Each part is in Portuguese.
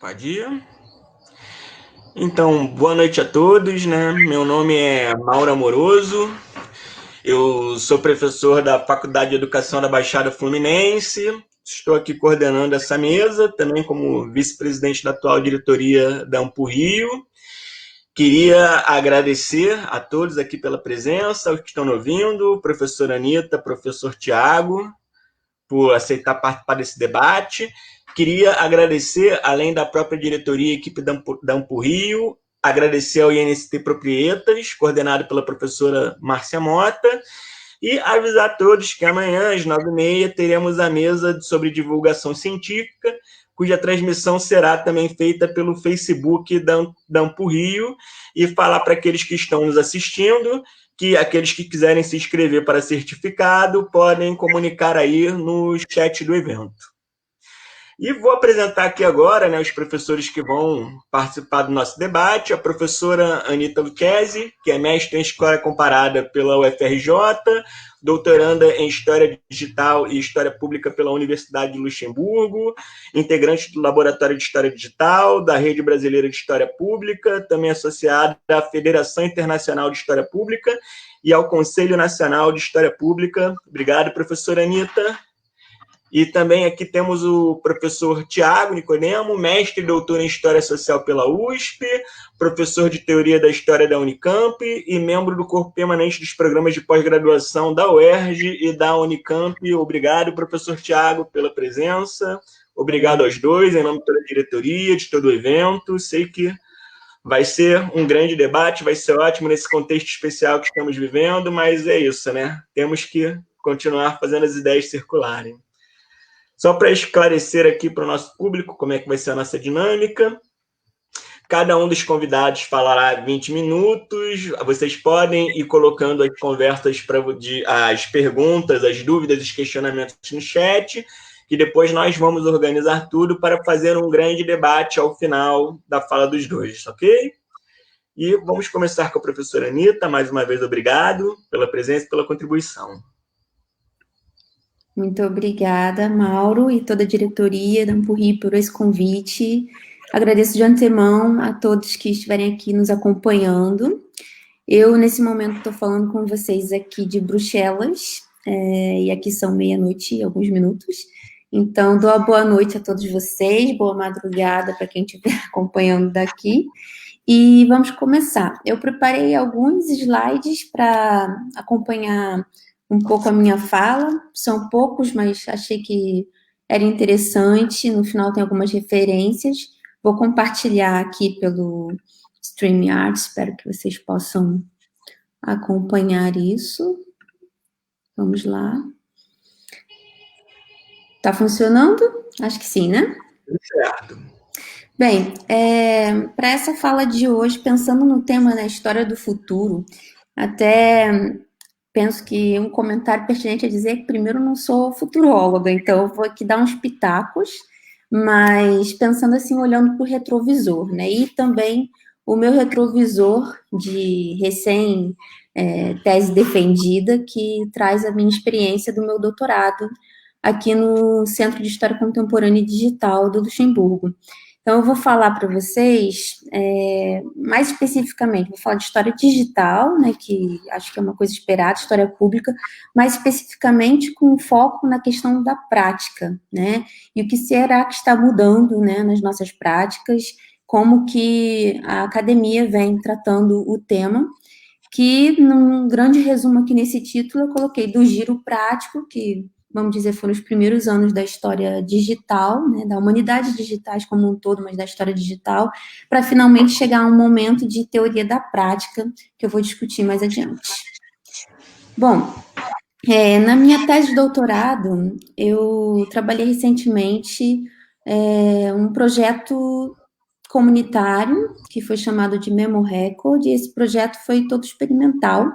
Pode ir. Então, boa noite a todos, né? Meu nome é Mauro Amoroso, eu sou professor da Faculdade de Educação da Baixada Fluminense, estou aqui coordenando essa mesa, também como vice-presidente da atual diretoria da Ampu Rio. Queria agradecer a todos aqui pela presença, aos que estão nos ouvindo, professora Anitta, professor Tiago, por aceitar participar desse debate. Queria agradecer, além da própria diretoria e equipe da Ampu Rio, agradecer ao INST Proprietas, coordenado pela professora Márcia Mota, e avisar a todos que amanhã, às 9h30, teremos a mesa sobre divulgação científica, cuja transmissão será também feita pelo Facebook da Ampu Rio, e falar para aqueles que estão nos assistindo que aqueles que quiserem se inscrever para certificado podem comunicar aí no chat do evento. E vou apresentar aqui agora, né, os professores que vão participar do nosso debate. A professora Anitta Lucchesi, que é mestre em História Comparada pela UFRJ, doutoranda em História Digital e História Pública pela Universidade de Luxemburgo, integrante do Laboratório de História Digital, da Rede Brasileira de História Pública, também associada à Federação Internacional de História Pública e ao Conselho Nacional de História Pública. Obrigado, professora Anitta. E também aqui temos o professor Tiago Nicodemo, mestre e doutor em História Social pela USP, professor de Teoria da História da Unicamp e membro do corpo permanente dos programas de pós-graduação da UERJ e da Unicamp. Obrigado, professor Tiago, pela presença. Obrigado aos dois, em nome de toda a diretoria, de todo o evento. Sei que vai ser um grande debate, vai ser ótimo nesse contexto especial que estamos vivendo, mas é isso, né? Temos que continuar fazendo as ideias circularem. Só para esclarecer aqui para o nosso público como é que vai ser a nossa dinâmica, cada um dos convidados falará 20 minutos, vocês podem ir colocando as conversas, as perguntas, as dúvidas, os questionamentos no chat, e depois nós vamos organizar tudo para fazer um grande debate ao final da fala dos dois, ok? E vamos começar com a professora Anitta. Mais uma vez, obrigado pela presença e pela contribuição. Muito obrigada, Mauro, e toda a diretoria da Ampu Rio por esse convite. Agradeço de antemão a todos que estiverem aqui nos acompanhando. Eu, nesse momento, estou falando com vocês aqui de Bruxelas, e aqui são 12h e alguns minutos. Então, dou a boa noite a todos vocês, boa madrugada para quem estiver acompanhando daqui. E vamos começar. Eu preparei alguns slides para acompanhar um pouco a minha fala, são poucos, mas achei que era interessante, no final tem algumas referências, vou compartilhar aqui pelo StreamYard, espero que vocês possam acompanhar isso. Vamos lá. Tá funcionando? Acho que sim, né? Certo. Bem, para essa fala de hoje, pensando no tema da história do futuro, até penso que um comentário pertinente é dizer que, primeiro, não sou futuróloga, então eu vou aqui dar uns pitacos, mas pensando assim, olhando para o retrovisor, né? E também o meu retrovisor de tese defendida, que traz a minha experiência do meu doutorado aqui no Centro de História Contemporânea e Digital do Luxemburgo. Então, eu vou falar para vocês, mais especificamente, vou falar de história digital, né, que acho que é uma coisa esperada, história pública, mais especificamente com foco na questão da prática, né, e o que será que está mudando, né, nas nossas práticas, como que a academia vem tratando o tema, que, num grande resumo aqui nesse título, eu coloquei do giro prático, que vamos dizer, foram os primeiros anos da história digital, né, da humanidade digitais como um todo, mas da história digital, para finalmente chegar a um momento de teoria da prática, que eu vou discutir mais adiante. Bom, na minha tese de doutorado, eu trabalhei recentemente um projeto comunitário, que foi chamado de Memo Record, e esse projeto foi todo experimental.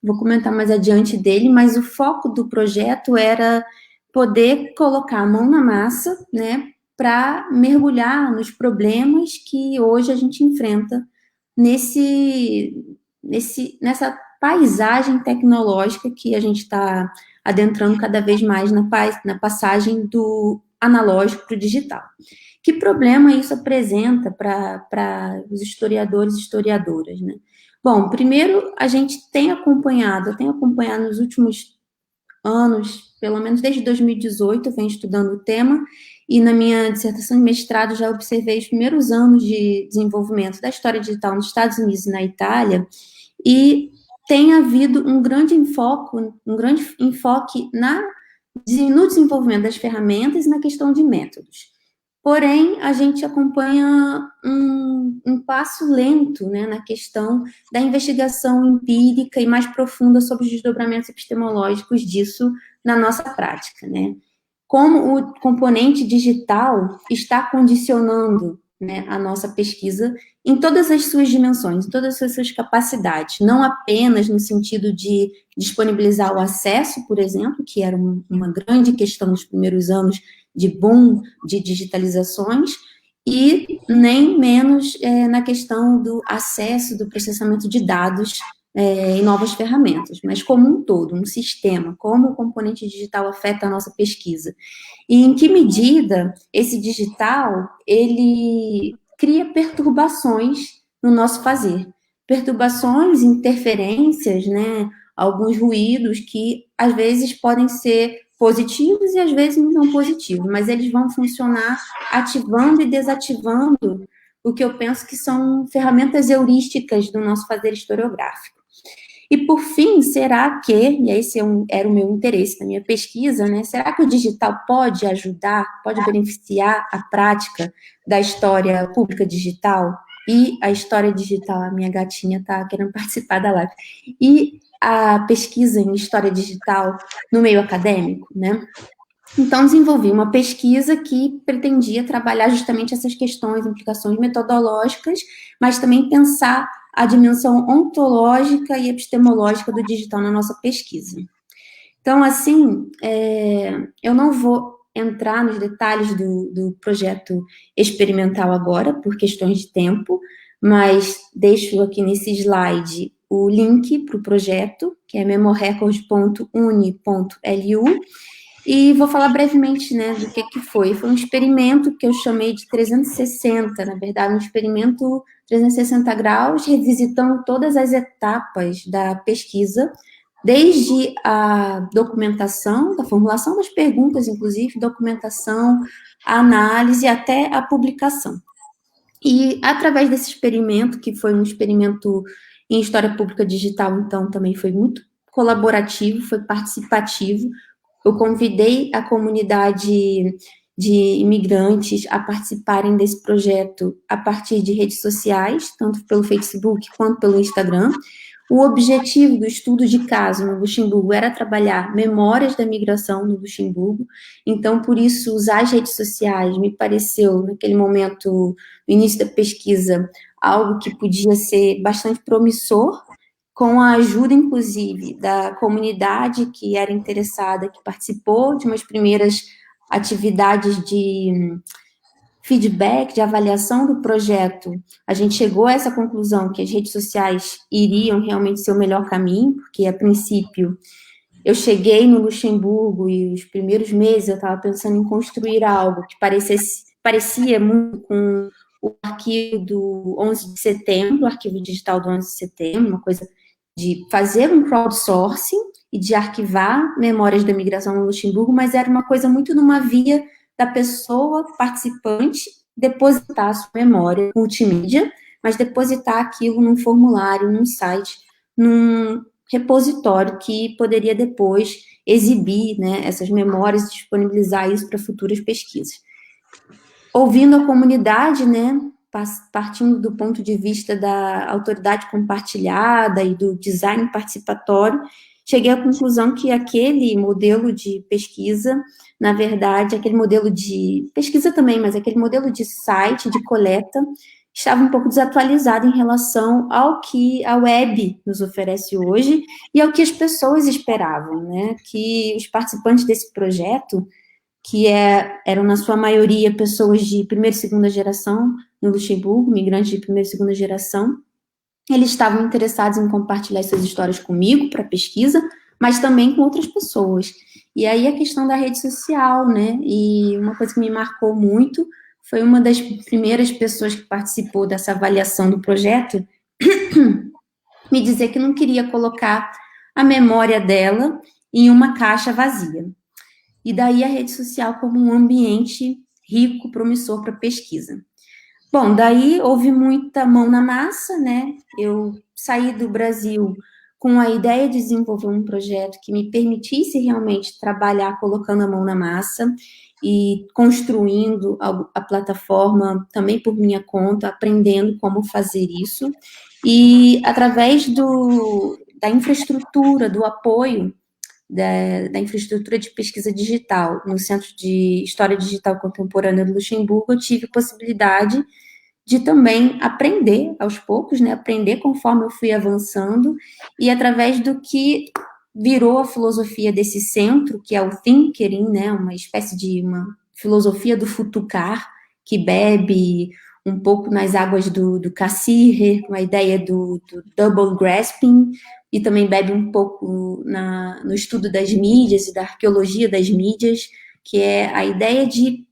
Vou comentar mais adiante dele, mas o foco do projeto era poder colocar a mão na massa, né, para mergulhar nos problemas que hoje a gente enfrenta nessa paisagem tecnológica que a gente está adentrando cada vez mais na passagem do analógico para o digital. Que problema isso apresenta para os historiadores e historiadoras, né? Bom, primeiro, a gente tem acompanhado, eu tenho acompanhado nos últimos anos, pelo menos desde 2018, eu venho estudando o tema, e na minha dissertação de mestrado já observei os primeiros anos de desenvolvimento da história digital nos Estados Unidos e na Itália, e tem havido um grande enfoque no desenvolvimento das ferramentas e na questão de métodos. Porém, a gente acompanha um passo lento, né, na questão da investigação empírica e mais profunda sobre os desdobramentos epistemológicos disso na nossa prática, né? Como o componente digital está condicionando, né, a nossa pesquisa em todas as suas dimensões, em todas as suas capacidades, não apenas no sentido de disponibilizar o acesso, por exemplo, que era uma grande questão nos primeiros anos de boom de digitalizações, e nem menos na questão do acesso, do processamento de dados em novas ferramentas, mas como um todo, um sistema, como o componente digital afeta a nossa pesquisa. E em que medida esse digital, ele cria perturbações no nosso fazer. Perturbações, interferências, né, alguns ruídos que às vezes podem ser positivos e às vezes não positivos, mas eles vão funcionar ativando e desativando o que eu penso que são ferramentas heurísticas do nosso fazer historiográfico. E, por fim, será que, e esse era o meu interesse na minha pesquisa, né, será que o digital pode ajudar, pode beneficiar a prática da história pública digital e a história digital? A minha gatinha está querendo participar da live. E a pesquisa em história digital no meio acadêmico, né? Então, desenvolvi uma pesquisa que pretendia trabalhar justamente essas questões, implicações metodológicas, mas também pensar a dimensão ontológica e epistemológica do digital na nossa pesquisa. Então, assim, eu não vou entrar nos detalhes do projeto experimental agora, por questões de tempo, mas deixo aqui nesse slide o link para o projeto, que é memorecord.uni.lu, e vou falar brevemente, né, do que foi. Foi um experimento que eu chamei de 360, na verdade, um experimento 360 graus, revisitando todas as etapas da pesquisa, desde a documentação, da formulação das perguntas, inclusive, documentação, a análise, até a publicação. E, através desse experimento, que foi um experimento em História Pública Digital, então, também foi muito colaborativo, foi participativo. Eu convidei a comunidade de imigrantes a participarem desse projeto a partir de redes sociais, tanto pelo Facebook quanto pelo Instagram. O objetivo do estudo de caso no Luxemburgo era trabalhar memórias da migração no Luxemburgo, então, por isso, usar as redes sociais me pareceu, naquele momento, no início da pesquisa, algo que podia ser bastante promissor, com a ajuda, inclusive, da comunidade que era interessada, que participou de umas primeiras atividades de feedback, de avaliação do projeto. A gente chegou a essa conclusão que as redes sociais iriam realmente ser o melhor caminho, porque, a princípio, eu cheguei no Luxemburgo e os primeiros meses eu estava pensando em construir algo que parecia muito com o arquivo do 11 de setembro, o arquivo digital do 11 de setembro, uma coisa de fazer um crowdsourcing e de arquivar memórias da migração no Luxemburgo, mas era uma coisa muito numa via da pessoa participante depositar a sua memória multimídia, mas depositar aquilo num formulário, num site, num repositório que poderia depois exibir, né, essas memórias e disponibilizar isso para futuras pesquisas. Ouvindo a comunidade, né, partindo do ponto de vista da autoridade compartilhada e do design participatório, cheguei à conclusão que aquele modelo de pesquisa, na verdade, aquele modelo de pesquisa também, mas aquele modelo de site, de coleta, estava um pouco desatualizado em relação ao que a web nos oferece hoje e ao que as pessoas esperavam, né? Que os participantes desse projeto, que eram, na sua maioria, pessoas de primeira e segunda geração no Luxemburgo, migrantes de primeira e segunda geração, eles estavam interessados em compartilhar suas histórias comigo para pesquisa, mas também com outras pessoas. E aí a questão da rede social, né? E uma coisa que me marcou muito foi uma das primeiras pessoas que participou dessa avaliação do projeto me dizer que não queria colocar a memória dela em uma caixa vazia. E daí a rede social como um ambiente rico, promissor para pesquisa. Bom, daí houve muita mão na massa, né? Eu saí do Brasil com a ideia de desenvolver um projeto que me permitisse realmente trabalhar colocando a mão na massa e construindo a plataforma também por minha conta, aprendendo como fazer isso. E através da infraestrutura, do apoio da infraestrutura de pesquisa digital no Centro de História Digital Contemporânea do Luxemburgo, eu tive possibilidade de também aprender aos poucos, né? Aprender conforme eu fui avançando e através do que virou a filosofia desse centro, que é o Thinkering, né? Uma espécie de uma filosofia do futucar, que bebe um pouco nas águas do Cassirer, com a ideia do double grasping, e também bebe um pouco no estudo das mídias e da arqueologia das mídias, que é a ideia de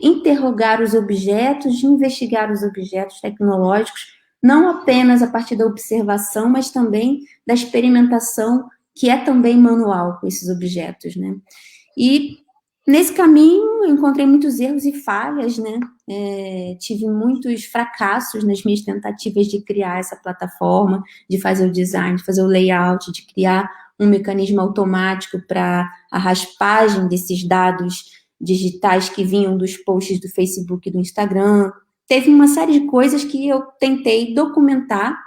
interrogar os objetos, de investigar os objetos tecnológicos, não apenas a partir da observação, mas também da experimentação, que é também manual com esses objetos, né? E nesse caminho eu encontrei muitos erros e falhas, né? Tive muitos fracassos nas minhas tentativas de criar essa plataforma, de fazer o design, de fazer o layout, de criar um mecanismo automático para a raspagem desses dados digitais que vinham dos posts do Facebook e do Instagram. Teve uma série de coisas que eu tentei documentar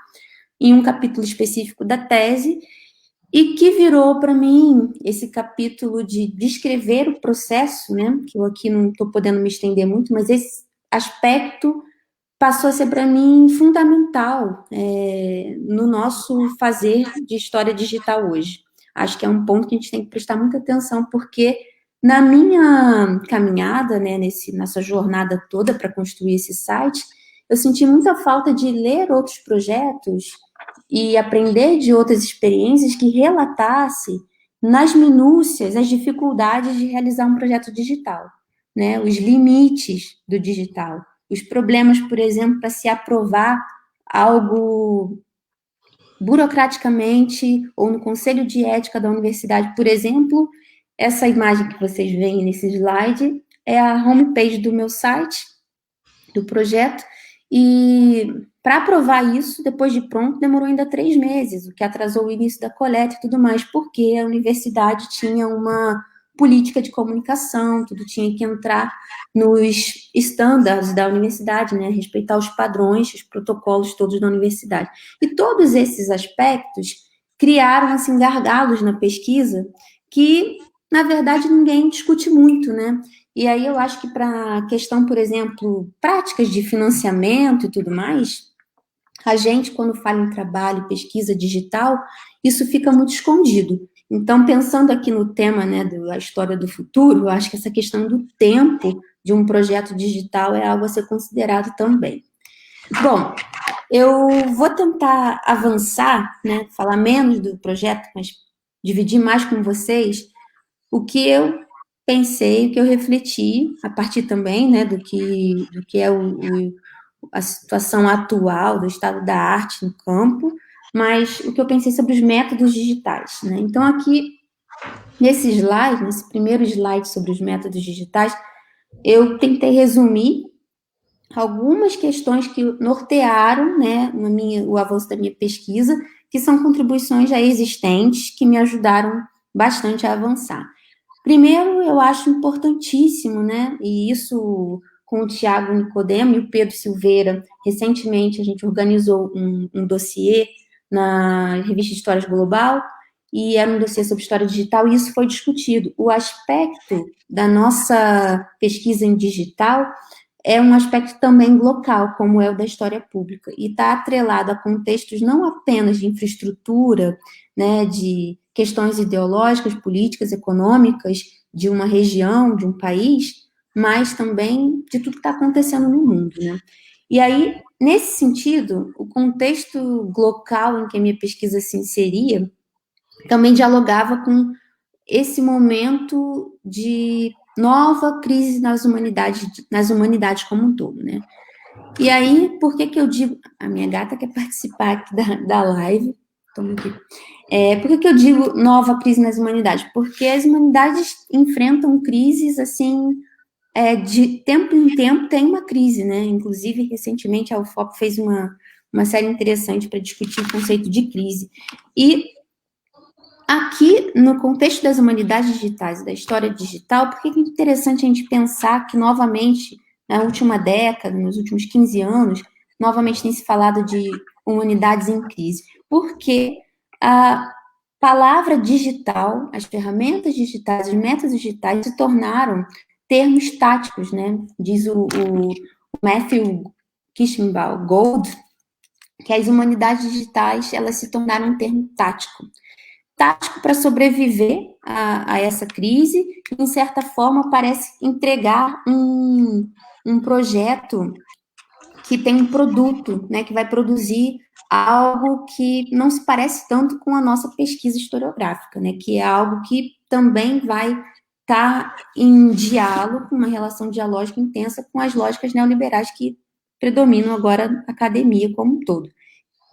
em um capítulo específico da tese e que virou para mim esse capítulo de descrever o processo, né? Que eu aqui não estou podendo me estender muito, mas esse aspecto passou a ser para mim fundamental no nosso fazer de história digital hoje. Acho que é um ponto que a gente tem que prestar muita atenção, porque na minha caminhada, né, nessa jornada toda para construir esse site, eu senti muita falta de ler outros projetos e aprender de outras experiências que relatasse nas minúcias as dificuldades de realizar um projeto digital, né, os limites do digital, os problemas, por exemplo, para se aprovar algo burocraticamente ou no conselho de ética da universidade, por exemplo, essa imagem que vocês veem nesse slide é a homepage do meu site, do projeto, e para aprovar isso, depois de pronto, demorou ainda 3 meses, o que atrasou o início da coleta e tudo mais, porque a universidade tinha uma política de comunicação, tudo tinha que entrar nos estándares da universidade, né, respeitar os padrões, os protocolos todos da universidade. E todos esses aspectos criaram, assim, gargalos na pesquisa que, na verdade, ninguém discute muito, né? E aí eu acho que para a questão, por exemplo, práticas de financiamento e tudo mais, a gente, quando fala em trabalho, pesquisa digital, isso fica muito escondido. Então, pensando aqui no tema, né, da história do futuro, eu acho que essa questão do tempo de um projeto digital é algo a ser considerado também. Bom, eu vou tentar avançar, né, falar menos do projeto, mas dividir mais com vocês o que eu pensei, o que eu refleti, a partir também, né, do que é a situação atual do estado da arte no campo, mas o que eu pensei sobre os métodos digitais, né? Então, aqui, nesse slide, nesse primeiro slide sobre os métodos digitais, eu tentei resumir algumas questões que nortearam, né, o avanço da minha pesquisa, que são contribuições já existentes, que me ajudaram bastante a avançar. Primeiro, eu acho importantíssimo, né, e isso com o Tiago Nicodemo e o Pedro Silveira, recentemente a gente organizou um dossiê na revista Histórias Global, e era um dossiê sobre história digital, e isso foi discutido. O aspecto da nossa pesquisa em digital é um aspecto também local, como é o da história pública, e está atrelado a contextos não apenas de infraestrutura, né, de questões ideológicas, políticas, econômicas de uma região, de um país, mas também de tudo que está acontecendo no mundo, né? E aí, nesse sentido, o contexto local em que a minha pesquisa se inseria também dialogava com esse momento de nova crise nas humanidades como um todo, né? E aí, por que que eu digo... A minha gata quer participar aqui da live. Toma aqui. Por que que eu digo nova crise nas humanidades? Porque as humanidades enfrentam crises, assim, de tempo em tempo tem uma crise, né? Inclusive, recentemente, a UFOP fez uma série interessante para discutir o conceito de crise. E aqui, no contexto das humanidades digitais, da história digital, por que é interessante a gente pensar que, novamente, na última década, nos últimos 15 anos, novamente tem se falado de humanidades em crise? Porque a palavra digital, as ferramentas digitais, os métodos digitais se tornaram termos táticos, né? Diz o Matthew Kirschenbaum Gold, que as humanidades digitais, elas se tornaram um termo tático para sobreviver a essa crise, e, em certa forma, parece entregar um projeto que tem um produto, né, que vai produzir algo que não se parece tanto com a nossa pesquisa historiográfica, né, que é algo que também vai estar em diálogo, uma relação dialógica intensa com as lógicas neoliberais que predominam agora a academia como um todo.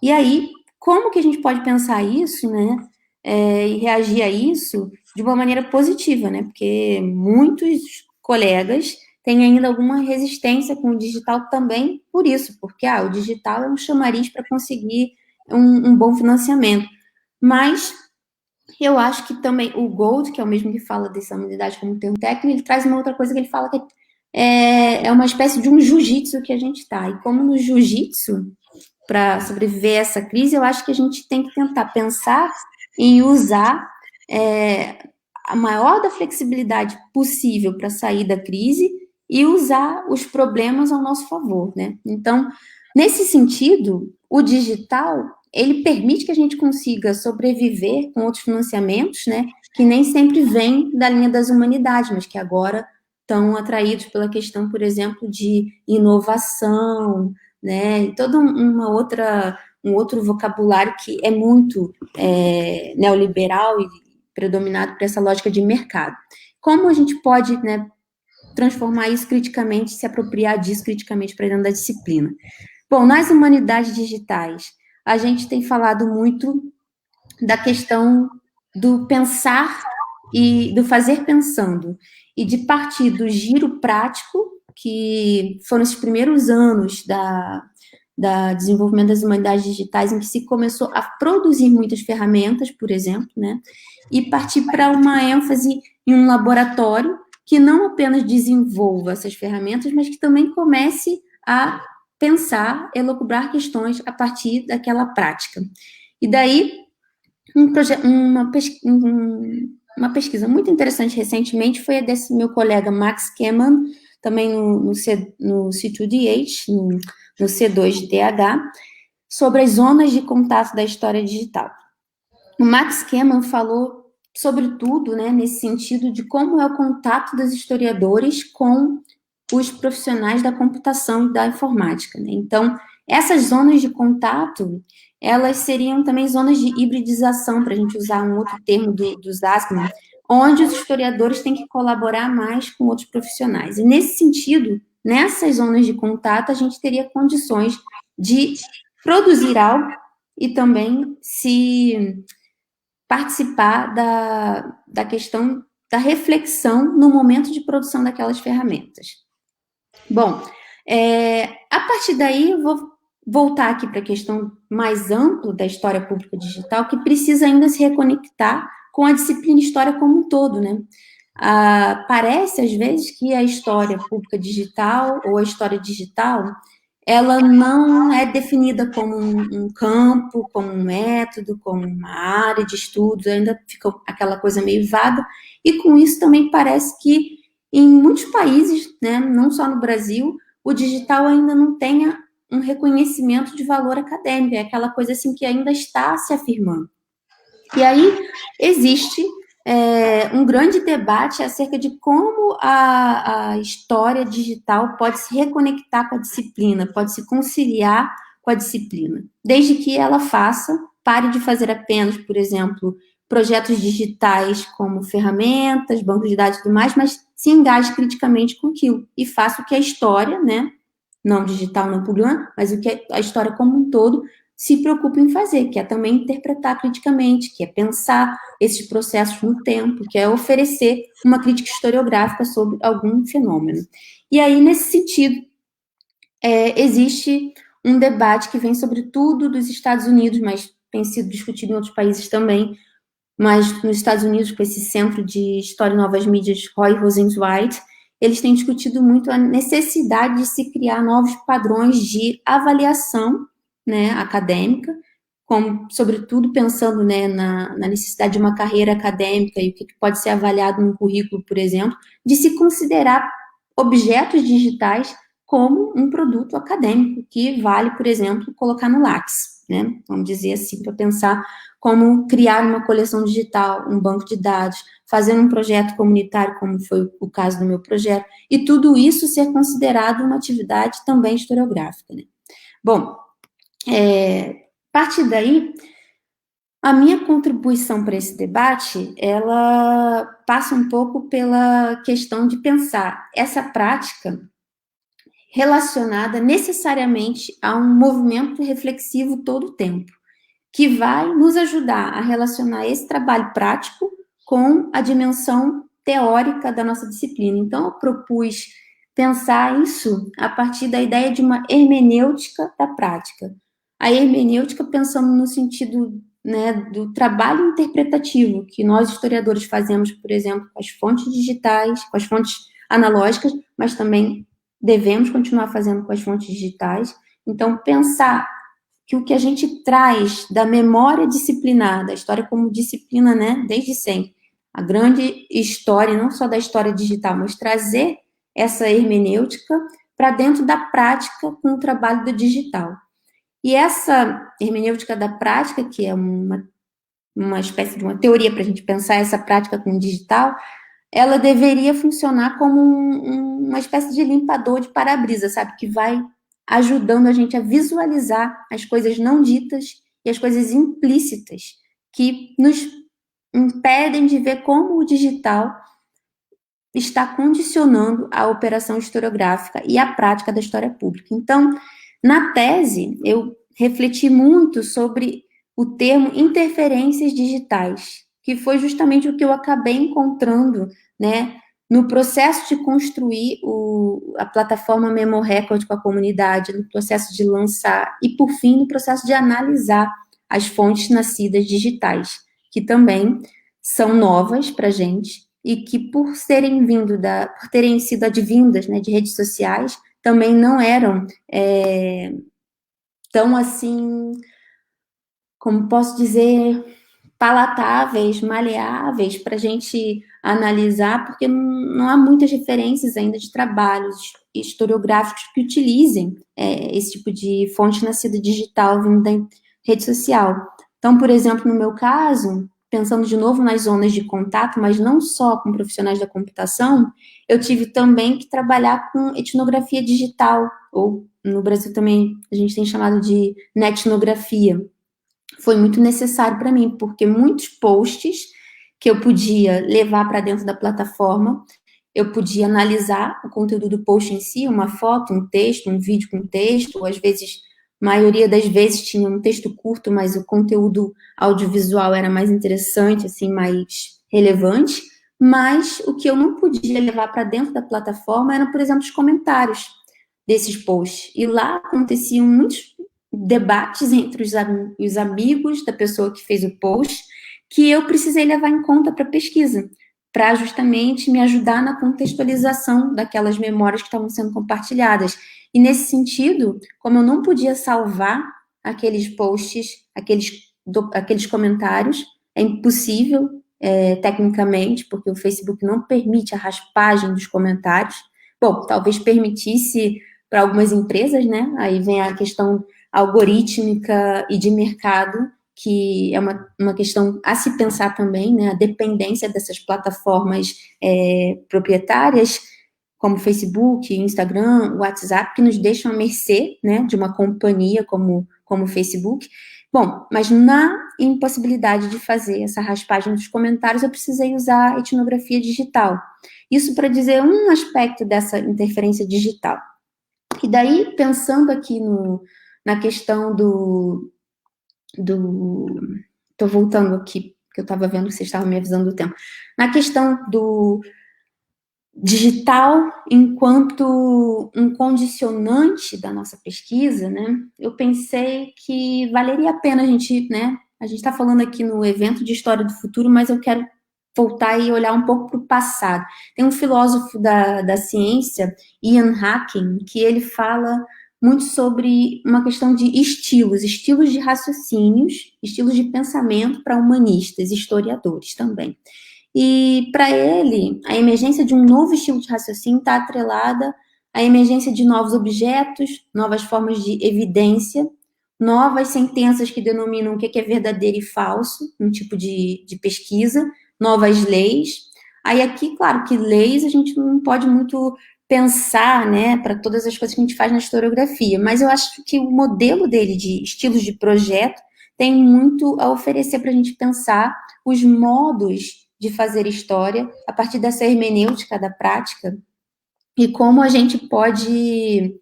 E aí, como que a gente pode pensar isso, né, e reagir a isso de uma maneira positiva, né? Porque muitos colegas têm ainda alguma resistência com o digital também por isso, porque o digital é um chamariz para conseguir um bom financiamento. Mas eu acho que também o Gold, que é o mesmo que fala dessa unidade como termo técnico, ele traz uma outra coisa que ele fala que é uma espécie de um jiu-jitsu que a gente está. E como no jiu-jitsu, para sobreviver a essa crise, eu acho que a gente tem que tentar pensar em usar a maior da flexibilidade possível para sair da crise e usar os problemas ao nosso favor, né? Então, nesse sentido, o digital, ele permite que a gente consiga sobreviver com outros financiamentos, né? Que nem sempre vêm da linha das humanidades, mas que agora estão atraídos pela questão, por exemplo, de inovação, né? E todo um outro vocabulário que é muito neoliberal e predominado por essa lógica de mercado. Como a gente pode, né, transformar isso criticamente, se apropriar disso criticamente para dentro da disciplina? Bom, nas humanidades digitais, a gente tem falado muito da questão do pensar e do fazer pensando, e de partir do giro prático, que foram os primeiros anos da desenvolvimento das humanidades digitais, em que se começou a produzir muitas ferramentas, por exemplo, né? E partir para uma ênfase em um laboratório que não apenas desenvolva essas ferramentas, mas que também comece a pensar, elocubrar questões a partir daquela prática. E daí, uma pesquisa muito interessante recentemente foi a desse meu colega Max Keman, também no C2DH, no C2DH, sobre as zonas de contato da história digital. O Max Keman falou, sobretudo, né, nesse sentido de como é o contato dos historiadores com os profissionais da computação e da informática, né? Então, essas zonas de contato, elas seriam também zonas de hibridização, para a gente usar um outro termo do Zasman, onde os historiadores têm que colaborar mais com outros profissionais. E, nesse sentido, nessas zonas de contato, a gente teria condições de produzir algo e também se participar da questão da reflexão no momento de produção daquelas ferramentas. Bom, a partir daí eu vou voltar aqui para a questão mais ampla da história pública digital, que precisa ainda se reconectar com a disciplina história como um todo, né? Parece, às vezes, que a história pública digital ou a história digital, ela não é definida como um campo, como um método, como uma área de estudos, ainda fica aquela coisa meio vaga, e com isso também parece que em muitos países, né, não só no Brasil, o digital ainda não tenha um reconhecimento de valor acadêmico, é aquela coisa assim que ainda está se afirmando. E aí existe um grande debate acerca de como a história digital pode se reconectar com a disciplina, pode se conciliar com a disciplina, desde que ela pare de fazer apenas, por exemplo, projetos digitais como ferramentas, bancos de dados e tudo mais, mas se engaje criticamente com aquilo e faça o que a história, né, não digital, não público, mas o que a história como um todo se preocupa em fazer, que é também interpretar criticamente, que é pensar esses processos no tempo, que é oferecer uma crítica historiográfica sobre algum fenômeno. E aí, nesse sentido, existe um debate que vem sobretudo dos Estados Unidos, mas tem sido discutido em outros países também, mas nos Estados Unidos, com esse Centro de História e Novas Mídias, Roy Rosenzweig, eles têm discutido muito a necessidade de se criar novos padrões de avaliação, né, acadêmica, como, sobretudo, pensando, né, na necessidade de uma carreira acadêmica e o que pode ser avaliado no currículo, por exemplo, de se considerar objetos digitais como um produto acadêmico, que vale, por exemplo, colocar no Lattes, né, vamos dizer assim, para pensar como criar uma coleção digital, um banco de dados, fazer um projeto comunitário, como foi o caso do meu projeto, e tudo isso ser considerado uma atividade também historiográfica, né. Bom, a partir daí, a minha contribuição para esse debate, ela passa um pouco pela questão de pensar essa prática relacionada necessariamente a um movimento reflexivo todo o tempo, que vai nos ajudar a relacionar esse trabalho prático com a dimensão teórica da nossa disciplina. Então, eu propus pensar isso a partir da ideia de uma hermenêutica da prática. A hermenêutica pensando no sentido, né, do trabalho interpretativo que nós historiadores fazemos, por exemplo, com as fontes digitais, com as fontes analógicas, mas também devemos continuar fazendo com as fontes digitais. Então, pensar que o que a gente traz da memória disciplinar, da história como disciplina, né, desde sempre, a grande história, não só da história digital, mas trazer essa hermenêutica para dentro da prática com o trabalho do digital. E essa hermenêutica da prática, que é uma espécie de uma teoria para a gente pensar essa prática com o digital, ela deveria funcionar como uma espécie de limpador de para-brisa, sabe? Que vai ajudando a gente a visualizar as coisas não ditas e as coisas implícitas que nos impedem de ver como o digital está condicionando a operação historiográfica e a prática da história pública. Então, na tese, eu refleti muito sobre o termo interferências digitais, que foi justamente o que eu acabei encontrando, né, no processo de construir a plataforma Memo Record com a comunidade, no processo de lançar e, por fim, no processo de analisar as fontes nascidas digitais, que também são novas para a gente e que, por terem sido advindas, né, de redes sociais, também não eram tão assim, como posso dizer, palatáveis, maleáveis para a gente analisar, porque não há muitas referências ainda de trabalhos historiográficos que utilizem esse tipo de fonte nascida digital vindo da rede social. Então, por exemplo, no meu caso, pensando de novo nas zonas de contato, mas não só com profissionais da computação, eu tive também que trabalhar com etnografia digital, ou no Brasil também a gente tem chamado de netnografia. Foi muito necessário para mim, porque muitos posts que eu podia levar para dentro da plataforma, eu podia analisar o conteúdo do post em si, uma foto, um texto, um vídeo com texto, ou às vezes, maioria das vezes tinha um texto curto, mas o conteúdo audiovisual era mais interessante, assim, mais relevante, mas o que eu não podia levar para dentro da plataforma eram, por exemplo, os comentários desses posts. E lá aconteciam muitos debates entre os amigos da pessoa que fez o post, que eu precisei levar em conta para a pesquisa, para justamente me ajudar na contextualização daquelas memórias que estavam sendo compartilhadas. E nesse sentido, como eu não podia salvar aqueles posts, aqueles comentários, é impossível tecnicamente, porque o Facebook não permite a raspagem dos comentários. Bom, talvez permitisse para algumas empresas, né? Aí vem a questão algorítmica e de mercado, que é uma questão a se pensar também, né? A dependência dessas plataformas proprietárias, como Facebook, Instagram, WhatsApp, que nos deixam à mercê, né, de uma companhia como como o Facebook. Bom, mas na impossibilidade de fazer essa raspagem dos comentários, eu precisei usar a etnografia digital. Isso para dizer um aspecto dessa interferência digital. E daí, pensando aqui na questão Estou voltando aqui, porque eu estava vendo que vocês estavam me avisando do tempo. Na questão do digital enquanto um condicionante da nossa pesquisa, né? Eu pensei que valeria a pena a gente, né? A gente está falando aqui no evento de História do Futuro, mas eu quero voltar e olhar um pouco para o passado. Tem um filósofo da ciência, Ian Hacking, que ele fala muito sobre uma questão de estilos de raciocínios, estilos de pensamento para humanistas, historiadores também. E para ele, a emergência de um novo estilo de raciocínio está atrelada à emergência de novos objetos, novas formas de evidência, novas sentenças que denominam o que é verdadeiro e falso, um tipo de pesquisa, novas leis. Aí aqui, claro, que leis a gente não pode muito pensar, né, para todas as coisas que a gente faz na historiografia, mas eu acho que o modelo dele de estilos de projeto tem muito a oferecer para a gente pensar os modos de fazer história a partir dessa hermenêutica da prática e como a gente pode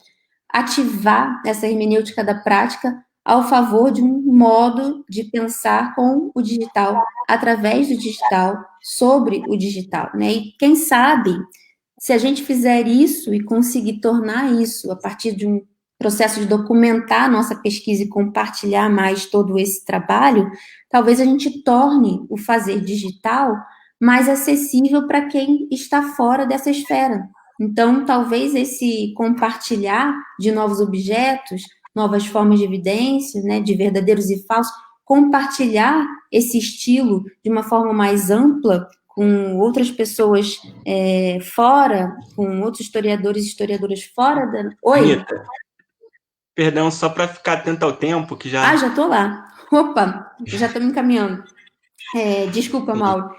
ativar essa hermenêutica da prática ao favor de um modo de pensar com o digital, através do digital, sobre o digital, né? E quem sabe, se a gente fizer isso e conseguir tornar isso a partir de um processo de documentar a nossa pesquisa e compartilhar mais todo esse trabalho, talvez a gente torne o fazer digital mais acessível para quem está fora dessa esfera. Então, talvez esse compartilhar de novos objetos, novas formas de evidência, né, de verdadeiros e falsos, compartilhar esse estilo de uma forma mais ampla com outras pessoas fora, com outros historiadores e historiadoras fora da... Oi? Anitta, perdão, só para ficar atento ao tempo, que já... Ah, já estou lá. Opa, já estou me encaminhando. Desculpa, Mauro.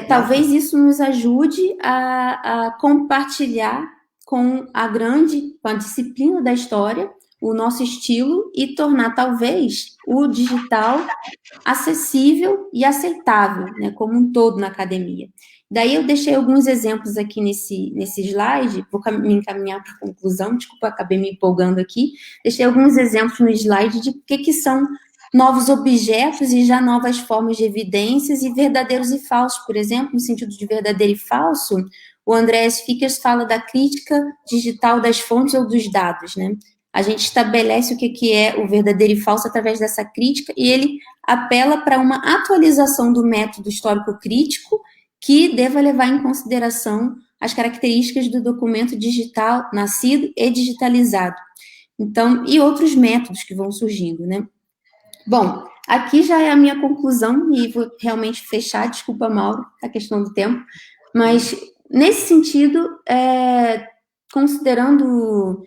Talvez isso nos ajude a compartilhar com a disciplina da história, o nosso estilo e tornar, talvez, o digital acessível e aceitável, né, como um todo na academia. Daí eu deixei alguns exemplos aqui nesse slide, vou me encaminhar para a conclusão, desculpa, acabei me empolgando aqui, deixei alguns exemplos no slide de o que são novos objetos e já novas formas de evidências e verdadeiros e falsos, por exemplo, no sentido de verdadeiro e falso, o Andreas Fickers fala da crítica digital das fontes ou dos dados, né? A gente estabelece o que é o verdadeiro e falso através dessa crítica e ele apela para uma atualização do método histórico-crítico que deva levar em consideração as características do documento digital nascido e digitalizado. Então, e outros métodos que vão surgindo, né? Bom, aqui já é a minha conclusão e vou realmente fechar, desculpa, Mauro, a questão do tempo, mas nesse sentido, considerando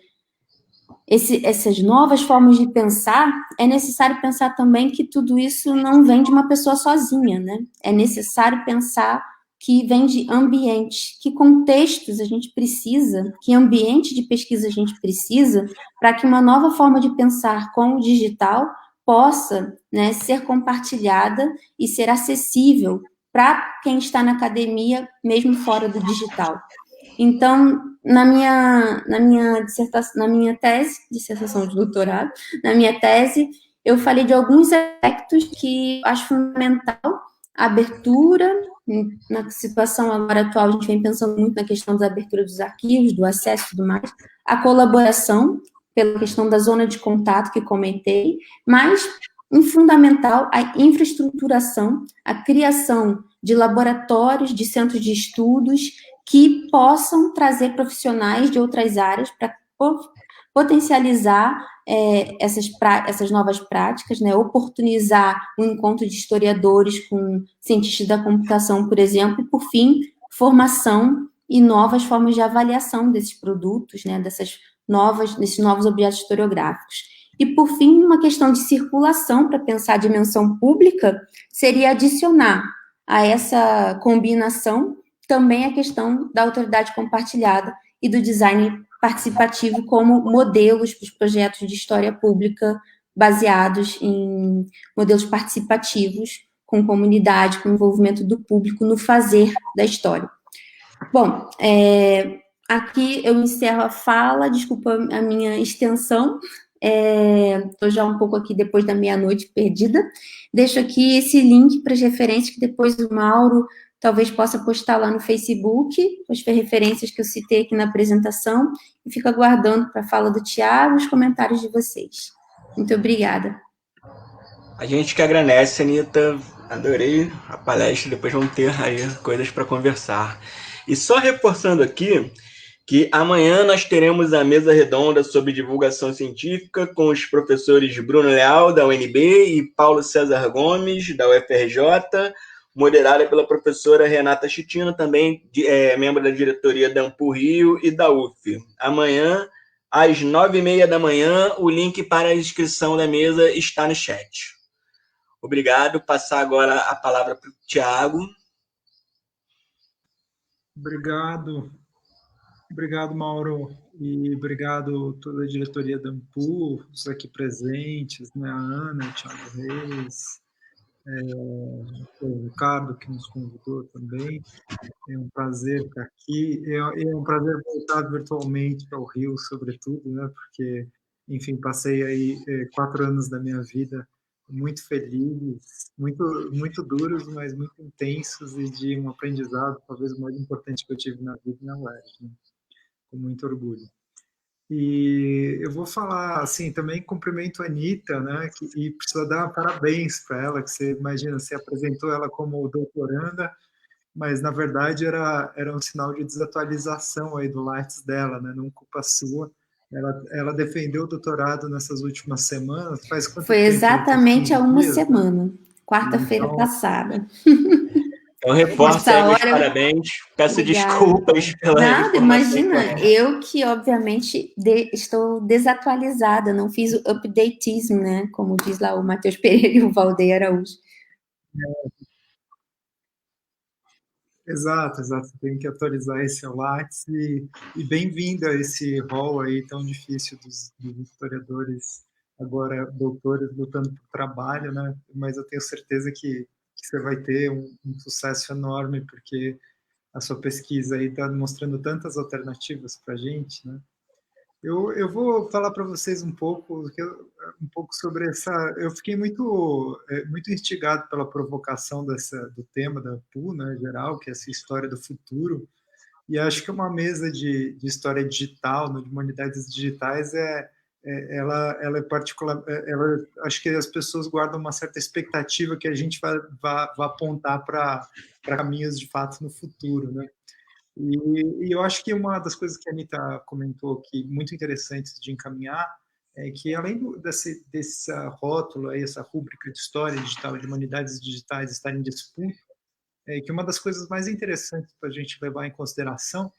essas novas formas de pensar, é necessário pensar também que tudo isso não vem de uma pessoa sozinha, né? É necessário pensar que vem de ambientes, que contextos a gente precisa, que ambiente de pesquisa a gente precisa para que uma nova forma de pensar com o digital possa, né, ser compartilhada e ser acessível para quem está na academia, mesmo fora do digital. Então, na minha dissertação, na minha tese, dissertação de doutorado, na minha tese, eu falei de alguns aspectos que acho fundamental, a abertura, na situação agora atual, a gente vem pensando muito na questão da abertura dos arquivos, do acesso e tudo mais, a colaboração, pela questão da zona de contato que comentei, mas, em fundamental, a infraestruturação, a criação de laboratórios, de centros de estudos, que possam trazer profissionais de outras áreas para potencializar essas novas práticas, né? Oportunizar o encontro de historiadores com cientistas da computação, por exemplo, e, por fim, formação e novas formas de avaliação desses produtos, né? Desses novos objetos historiográficos. E, por fim, uma questão de circulação para pensar a dimensão pública seria adicionar a essa combinação também a questão da autoridade compartilhada e do design participativo como modelos para os projetos de história pública baseados em modelos participativos, com comunidade, com envolvimento do público no fazer da história. Bom, aqui eu encerro a fala, desculpa a minha extensão, estou já um pouco aqui depois da meia-noite perdida. Deixo aqui esse link para as referências que depois o Mauro talvez possa postar lá no Facebook, as referências que eu citei aqui na apresentação, e fico aguardando para a fala do Tiago e os comentários de vocês. Muito obrigada. A gente que agradece, Anitta. Adorei a palestra. Depois vamos ter aí coisas para conversar. E só reforçando aqui que amanhã nós teremos a mesa redonda sobre divulgação científica com os professores Bruno Leal, da UNB, e Paulo César Gomes, da UFRJ, moderada pela professora Renata Chitino, também membro da diretoria da Ampul Rio e da UF. Amanhã, às 9h30 da manhã, o link para a inscrição da mesa está no chat. Obrigado. Passar agora a palavra para o Tiago. Obrigado, Mauro, e obrigado toda a diretoria da Ampul, os aqui presentes, né, a Ana, o Thiago Reis, o Ricardo, que nos convidou também. É um prazer estar aqui, é um prazer voltar virtualmente ao Rio, sobretudo, né, porque, enfim, passei aí 4 anos da minha vida muito felizes, muito duros, mas muito intensos e de um aprendizado, talvez o mais importante que eu tive na vida na UERJ, né? Com muito orgulho. E eu vou falar, assim, também cumprimento a Anitta, né, e preciso dar parabéns para ela, que você imagina, você apresentou ela como doutoranda, mas na verdade era um sinal de desatualização aí do Lattes dela, né, não culpa sua. Ela defendeu o doutorado nessas últimas semanas, faz quanto Foi tempo? exatamente há uma dias, semana, quarta-feira então, passada. Eu reforço aí meus parabéns, peço desculpas pela Nada, informação. imagina, eu que obviamente estou desatualizada, não fiz o updateismo, né, como diz lá o Matheus Pereira e o Valdeir Araújo. Exato, você tem que atualizar esse Lattes e bem-vindo a esse rol aí tão difícil dos historiadores, agora doutores, lutando por trabalho, né? Mas eu tenho certeza que você vai ter um sucesso enorme, porque a sua pesquisa aí está mostrando tantas alternativas para a gente, né? Eu vou falar para vocês um pouco sobre essa. Eu fiquei muito instigado pela provocação do tema da PU, né, geral, que é essa história do futuro. E acho que uma mesa de história digital, de humanidades digitais, ela é particular. Acho que as pessoas guardam uma certa expectativa que a gente vai apontar para caminhos de fato no futuro, né? E eu acho que uma das coisas que a Anitta comentou aqui, muito interessantes de encaminhar, é que além desse rótulo, aí, essa rúbrica de história digital, de humanidades digitais estar em disputa, é que uma das coisas mais interessantes para a gente levar em consideração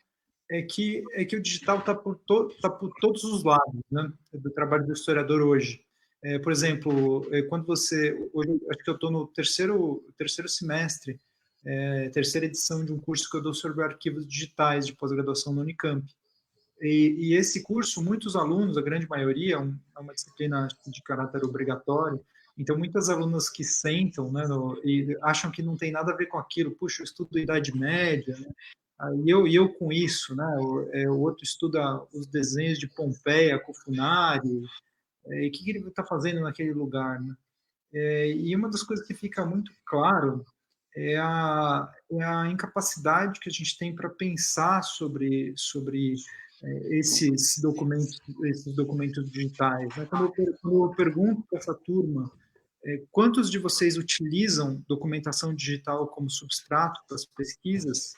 é que o digital está por todos os lados, né, do trabalho do historiador hoje. Por exemplo, quando hoje, acho que eu estou no terceiro semestre, terceira edição de um curso que eu dou sobre arquivos digitais de pós-graduação no Unicamp. E esse curso, muitos alunos, a grande maioria, é uma disciplina de caráter obrigatório, então muitas alunas que sentam, né, e acham que não tem nada a ver com aquilo, puxa, eu estudo Idade Média, né, eu com isso, né, o outro estuda os desenhos de Pompeia, Cofunari, e o que ele está fazendo naquele lugar, né? E uma das coisas que fica muito claro é a incapacidade que a gente tem para pensar sobre esses documentos digitais, né? Quando eu pergunto para essa turma quantos de vocês utilizam documentação digital como substrato para as pesquisas,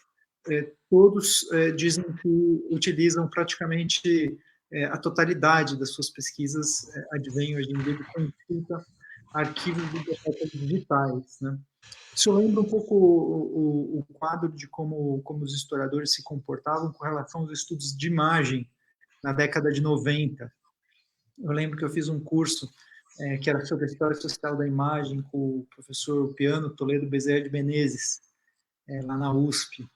todos dizem que utilizam praticamente a totalidade das suas pesquisas, advém hoje em dia de consulta arquivos de bibliotecas digitais, né? Isso lembra um pouco o quadro de como os historiadores se comportavam com relação aos estudos de imagem na década de 90. Eu lembro que eu fiz um curso que era sobre a história social da imagem com o professor Piano Toledo Bezerra de Menezes, lá na USP.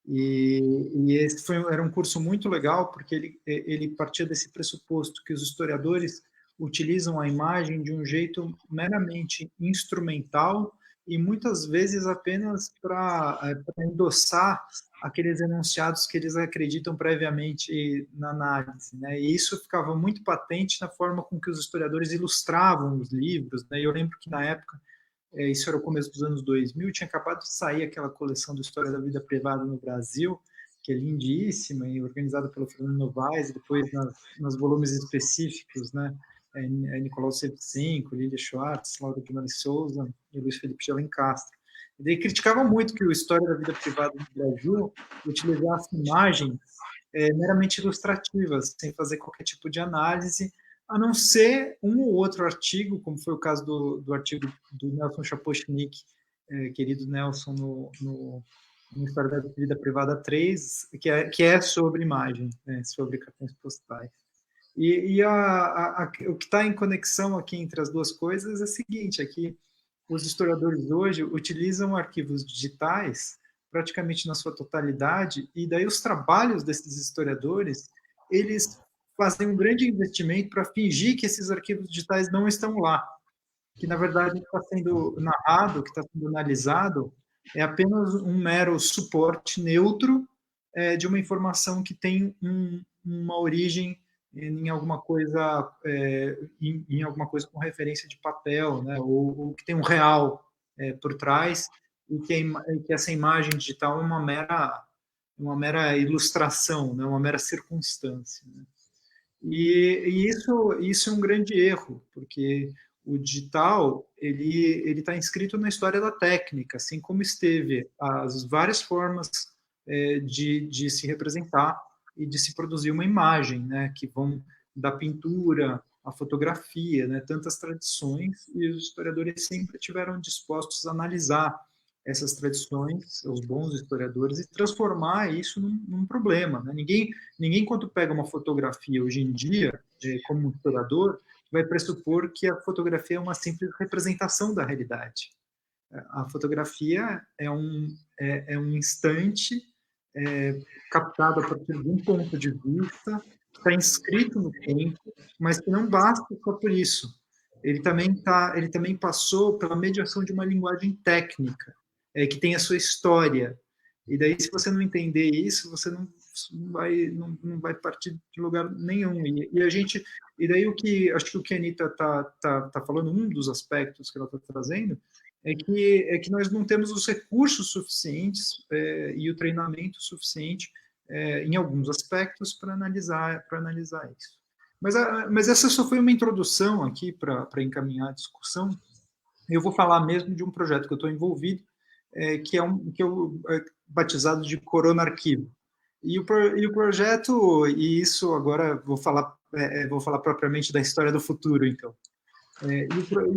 E esse era um curso muito legal, porque ele partia desse pressuposto que os historiadores utilizam a imagem de um jeito meramente instrumental e muitas vezes apenas para endossar aqueles enunciados que eles acreditam previamente na análise, né? E isso ficava muito patente na forma com que os historiadores ilustravam os livros, né? E eu lembro que na época, isso era o começo dos anos 2000, tinha acabado de sair aquela coleção do História da Vida Privada no Brasil, que é lindíssima e organizada pelo Fernando Novaes, e depois nas volumes específicos, né? Nicolau Shevchenko, Lília Schwartz, Laura Guimarães Souza e Luiz Felipe de Alencastro. E daí criticava muito que o História da Vida Privada no Brasil utilizasse imagens meramente ilustrativas, sem fazer qualquer tipo de análise, a não ser um ou outro artigo, como foi o caso do artigo do Nelson Chapochnik, querido Nelson, no História da Vida Privada 3, que é sobre imagem, né, sobre cartões postais. E o que está em conexão aqui entre as duas coisas é o seguinte, é que os historiadores hoje utilizam arquivos digitais praticamente na sua totalidade, e daí os trabalhos desses historiadores, eles fazem um grande investimento para fingir que esses arquivos digitais não estão lá, que na verdade está sendo narrado, que está sendo analisado, é apenas um mero suporte neutro de uma informação que tem uma origem em alguma coisa em alguma coisa com referência de papel, né? Ou que tem um real por trás e que essa imagem digital é uma mera ilustração, né? Uma mera circunstância, né? E isso é um grande erro, porque o digital ele está inscrito na história da técnica, assim como esteve as várias formas de se representar e de se produzir uma imagem, né, que vão da pintura à fotografia, né, tantas tradições, e os historiadores sempre tiveram dispostos a analisar essas tradições, os bons historiadores, e transformar isso num problema, né? Ninguém, quando pega uma fotografia hoje em dia, como um historiador, vai pressupor que a fotografia é uma simples representação da realidade. A fotografia é um instante captado a partir de um ponto de vista, que está inscrito no tempo, mas que não basta só por isso. Ele também passou pela mediação de uma linguagem técnica, que tem a sua história. E daí, se você não entender isso, você não vai partir de lugar nenhum. E daí acho que o que a Anitta tá falando, um dos aspectos que ela está trazendo, é que nós não temos os recursos suficientes e o treinamento suficiente em alguns aspectos para analisar isso. Mas essa só foi uma introdução aqui para encaminhar a discussão. Eu vou falar mesmo de um projeto que eu estou envolvido, que é batizado de Corona Arquivo. E o projeto, e isso agora vou falar propriamente da história do futuro, então. E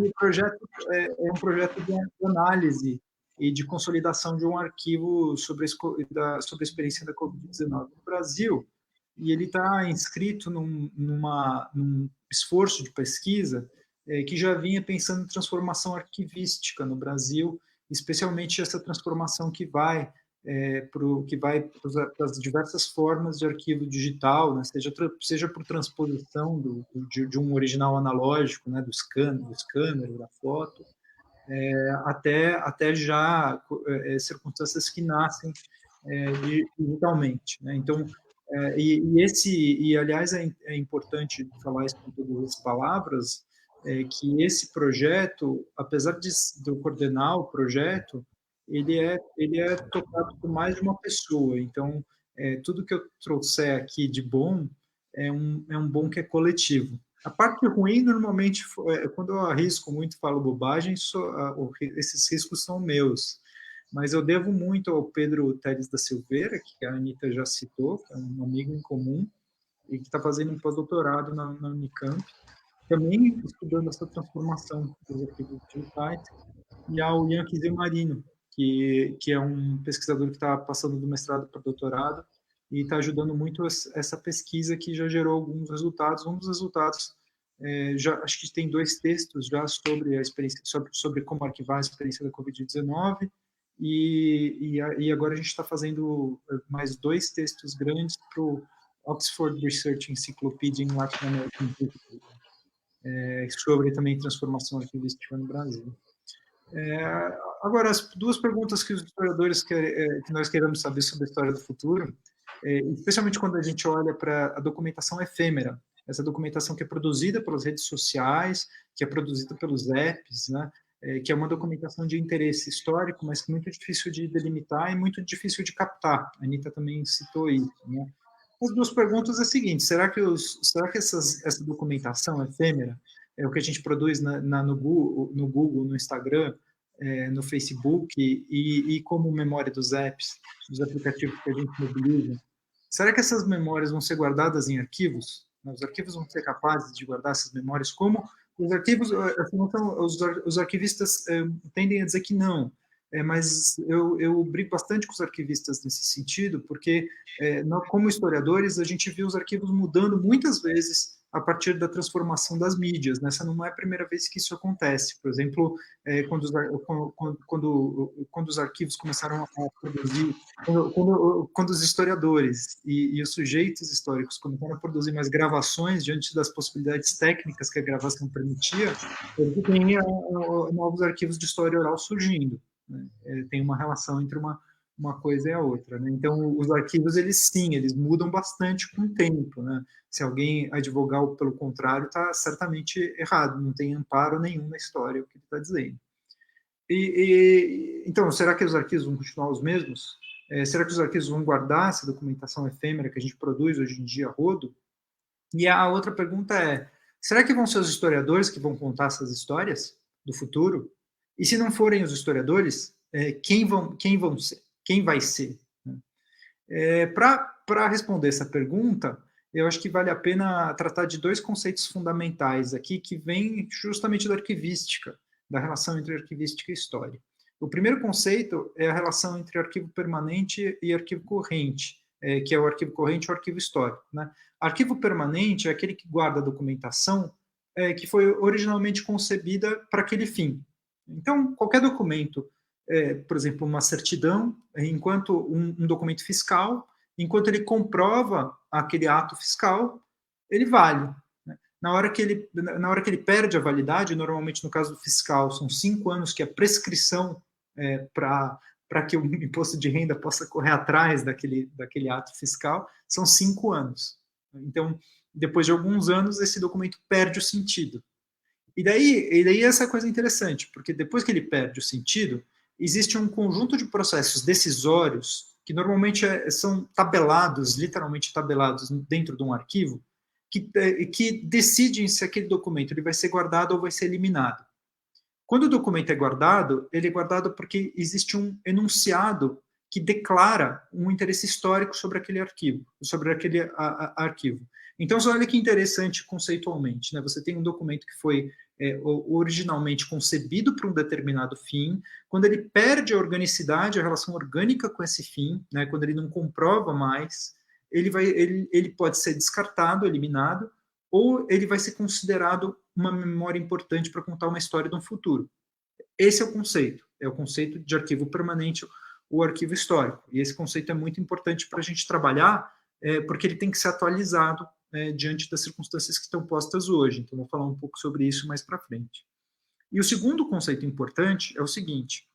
o projeto é um projeto de análise e de consolidação de um arquivo sobre a experiência da Covid-19 no Brasil, e ele está inscrito num esforço de pesquisa que já vinha pensando em transformação arquivística no Brasil, especialmente essa transformação que vai para as diversas formas de arquivo digital, né? seja por transposição de um original analógico, né? do scanner, da foto, até já circunstâncias que nascem digitalmente, né? Então, aliás, é importante falar isso com todas as palavras, que esse projeto, apesar de eu coordenar o projeto, ele é tocado por mais de uma pessoa. Então, tudo que eu trouxer aqui de bom é um bom que é coletivo. A parte ruim, normalmente, quando eu arrisco muito, falo bobagem, esses riscos são meus. Mas eu devo muito ao Pedro Teles da Silveira, que a Anitta já citou, que é um amigo em comum, e que está fazendo um pós-doutorado na Unicamp, também estudando essa transformação dos arquivos digitais, e ao Ian Kizil Marino, que é um pesquisador que está passando do mestrado para o doutorado, e está ajudando muito essa pesquisa que já gerou alguns resultados. Um dos resultados, acho que tem 2 textos já sobre a experiência, sobre como arquivar a experiência da Covid-19, e agora a gente está fazendo mais 2 textos grandes para o Oxford Research Encyclopedia in Latin American History. sobre também transformação arquivística no Brasil. Agora, as duas perguntas que os historiadores que nós queremos saber sobre a história do futuro, especialmente quando a gente olha para a documentação efêmera, essa documentação que é produzida pelas redes sociais, que é produzida pelos apps, né, que é uma documentação de interesse histórico, mas que é muito difícil de delimitar e muito difícil de captar. A Anita também citou isso, né? As duas perguntas é a seguinte: será que essa documentação efêmera é o que a gente produz no Google, no Instagram, no Facebook e como memória dos apps, dos aplicativos que a gente mobiliza? Será que essas memórias vão ser guardadas em arquivos? Os arquivos vão ser capazes de guardar essas memórias? Como os arquivos, os arquivistas tendem a dizer que não, mas eu brigo bastante com os arquivistas nesse sentido, porque como historiadores a gente viu os arquivos mudando muitas vezes a partir da transformação das mídias. Essa não é a primeira vez que isso acontece. Por exemplo, quando os arquivos começaram a produzir, quando os historiadores e os sujeitos históricos começaram a produzir mais gravações diante das possibilidades técnicas que a gravação permitia, ele tem novos arquivos de história oral surgindo. Tem uma relação entre uma coisa e a outra, né? Então, os arquivos, eles mudam bastante com o tempo, né? Se alguém advogar pelo contrário, está certamente errado, não tem amparo nenhum na história, o que ele está dizendo. Então, será que os arquivos vão continuar os mesmos? Será que os arquivos vão guardar essa documentação efêmera que a gente produz hoje em dia a rodo? E a outra pergunta é, será que vão ser os historiadores que vão contar essas histórias do futuro? E se não forem os historiadores, quem ser? Quem vai ser? Para responder essa pergunta, eu acho que vale a pena tratar de dois conceitos fundamentais aqui que vêm justamente da arquivística, da relação entre arquivística e história. O primeiro conceito é a relação entre arquivo permanente e arquivo corrente, que é o arquivo corrente e o arquivo histórico, né? Arquivo permanente é aquele que guarda a documentação que foi originalmente concebida para aquele fim. Então, qualquer documento, por exemplo, uma certidão, enquanto um documento fiscal, enquanto ele comprova aquele ato fiscal, ele vale. Né? Na hora que ele perde a validade, normalmente no caso do fiscal, são 5 anos que é a prescrição para que o imposto de renda possa correr atrás daquele ato fiscal, são 5 anos. Então, depois de alguns anos, esse documento perde o sentido. E daí essa coisa interessante, porque depois que ele perde o sentido, existe um conjunto de processos decisórios que normalmente são tabelados, literalmente tabelados dentro de um arquivo, que decidem se aquele documento ele vai ser guardado ou vai ser eliminado. Quando o documento é guardado, ele é guardado porque existe um enunciado que declara um interesse histórico sobre aquele arquivo, arquivo. Então, olha que interessante conceitualmente, né? Você tem um documento que foi originalmente concebido para um determinado fim, quando ele perde a organicidade, a relação orgânica com esse fim, né? Quando ele não comprova mais, ele pode ser descartado, eliminado, ou ele vai ser considerado uma memória importante para contar uma história de um futuro. Esse é o conceito de arquivo permanente, o arquivo histórico. E esse conceito é muito importante para a gente trabalhar, porque ele tem que ser atualizado diante das circunstâncias que estão postas hoje. Então, vou falar um pouco sobre isso mais para frente. E o segundo conceito importante é o seguinte,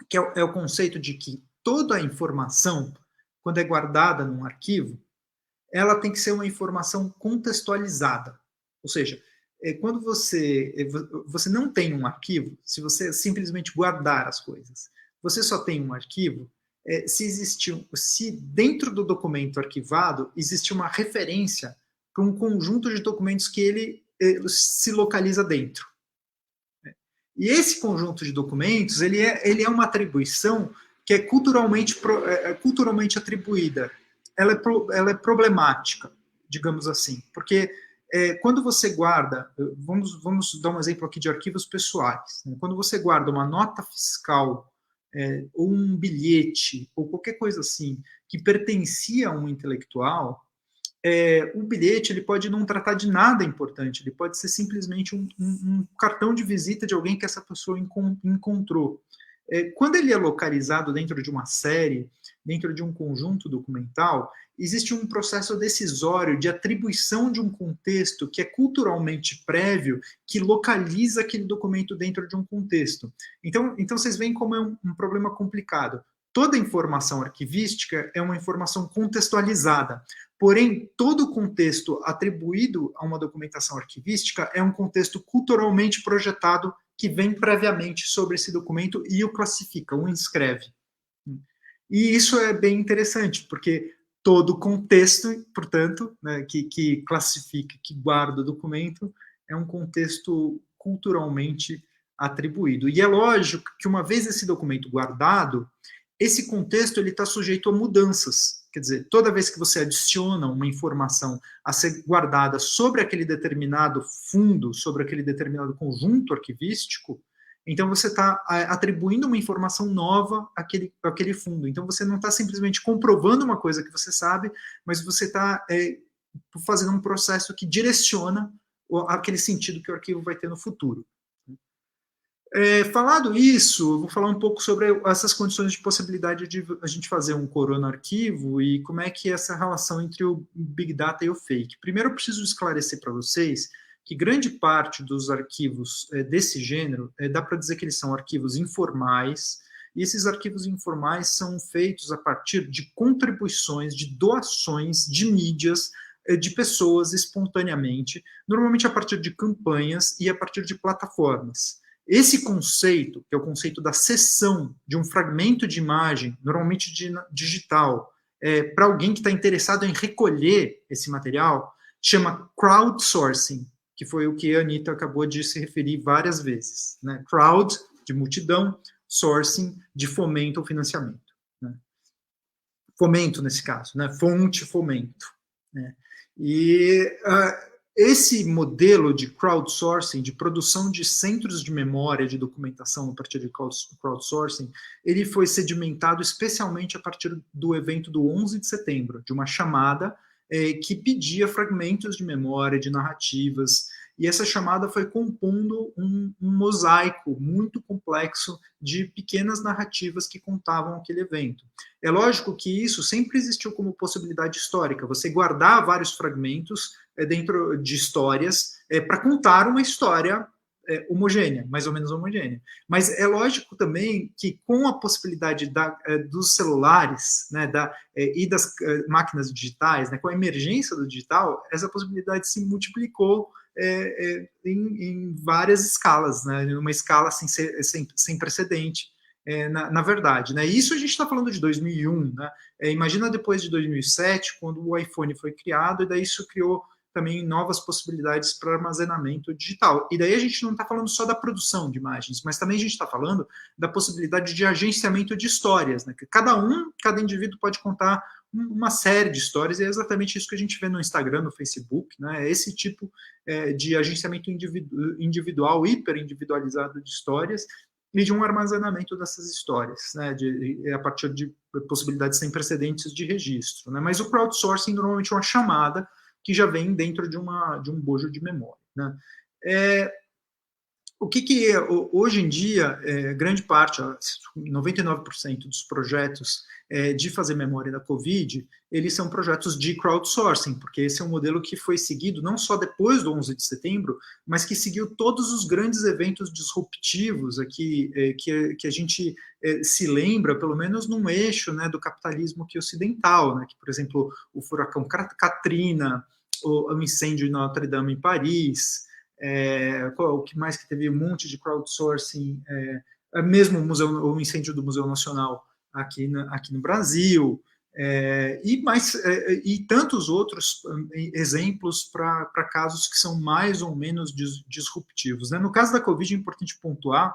que é o conceito de que toda a informação, quando é guardada num arquivo, ela tem que ser uma informação contextualizada. Ou seja, quando você não tem um arquivo, se você simplesmente guardar as coisas, você só tem um arquivo se dentro do documento arquivado existe uma referência para um conjunto de documentos que ele se localiza dentro. E esse conjunto de documentos ele é uma atribuição que é culturalmente atribuída. Ela é problemática, digamos assim, porque quando você guarda, vamos dar um exemplo aqui de arquivos pessoais, né? Quando você guarda uma nota fiscal ou um bilhete, ou qualquer coisa assim, que pertencia a um intelectual, o bilhete ele pode não tratar de nada importante, ele pode ser simplesmente um cartão de visita de alguém que essa pessoa encontrou. Quando ele é localizado dentro de uma série, dentro de um conjunto documental, existe um processo decisório de atribuição de um contexto que é culturalmente prévio, que localiza aquele documento dentro de um contexto. Então vocês veem como é um problema complicado. Toda informação arquivística é uma informação contextualizada, porém, todo o contexto atribuído a uma documentação arquivística é um contexto culturalmente projetado que vem previamente sobre esse documento e o classifica, o inscreve. E isso é bem interessante, porque todo contexto, portanto, né, que classifica, que guarda o documento, é um contexto culturalmente atribuído. E é lógico que uma vez esse documento guardado, esse contexto está sujeito a mudanças. Quer dizer, toda vez que você adiciona uma informação a ser guardada sobre aquele determinado fundo, sobre aquele determinado conjunto arquivístico, então você está atribuindo uma informação nova àquele fundo. Então você não está simplesmente comprovando uma coisa que você sabe, mas você está fazendo um processo que direciona aquele sentido que o arquivo vai ter no futuro. Falado isso, eu vou falar um pouco sobre essas condições de possibilidade de a gente fazer um corona arquivo e como é que é essa relação entre o Big Data e o Fake. Primeiro, eu preciso esclarecer para vocês que grande parte dos arquivos desse gênero, dá para dizer que eles são arquivos informais, e esses arquivos informais são feitos a partir de contribuições, de doações de mídias, de pessoas espontaneamente, normalmente a partir de campanhas e a partir de plataformas. Esse conceito, que é o conceito da cessão de um fragmento de imagem, normalmente digital, para alguém que está interessado em recolher esse material, chama crowdsourcing, que foi o que a Anitta acabou de se referir várias vezes. Né? Crowd, de multidão, sourcing, de fomento ou financiamento. Né? Fomento, nesse caso, né? Fonte, fomento. Né? E esse modelo de crowdsourcing, de produção de centros de memória, de documentação a partir de crowdsourcing, ele foi sedimentado especialmente a partir do evento do 11 de setembro, de uma chamada que pedia fragmentos de memória, de narrativas, e essa chamada foi compondo um mosaico muito complexo de pequenas narrativas que contavam aquele evento. É lógico que isso sempre existiu como possibilidade histórica, você guardar vários fragmentos dentro de histórias para contar uma história homogênea, mais ou menos homogênea. Mas é lógico também que com a possibilidade dos celulares, né, e das máquinas digitais, né, com a emergência do digital, essa possibilidade se multiplicou em várias escalas, né, numa escala sem precedente, na verdade. Né? Isso a gente está falando de 2001. Né? Imagina depois de 2007, quando o iPhone foi criado, e daí isso criou também novas possibilidades para armazenamento digital. E daí a gente não está falando só da produção de imagens, mas também a gente está falando da possibilidade de agenciamento de histórias, né? Que cada indivíduo pode contar uma série de histórias, e é exatamente isso que a gente vê no Instagram, no Facebook, né? Esse tipo de agenciamento individual, hiper individualizado de histórias, e de um armazenamento dessas histórias, né? A partir de possibilidades sem precedentes de registro. Né? Mas o crowdsourcing normalmente é uma chamada que já vem dentro de um bojo de memória. Né? O que hoje em dia, grande parte, 99% dos projetos de fazer memória da Covid, eles são projetos de crowdsourcing, porque esse é um modelo que foi seguido não só depois do 11 de setembro, mas que seguiu todos os grandes eventos disruptivos aqui, que a gente se lembra, pelo menos num eixo, né, do capitalismo aqui ocidental, né, que, por exemplo, o furacão Katrina, o incêndio em Notre Dame em Paris, o que mais que teve um monte de crowdsourcing, mesmo o incêndio do Museu Nacional aqui no Brasil, e tantos outros exemplos para casos que são mais ou menos disruptivos. Né? No caso da Covid, é importante pontuar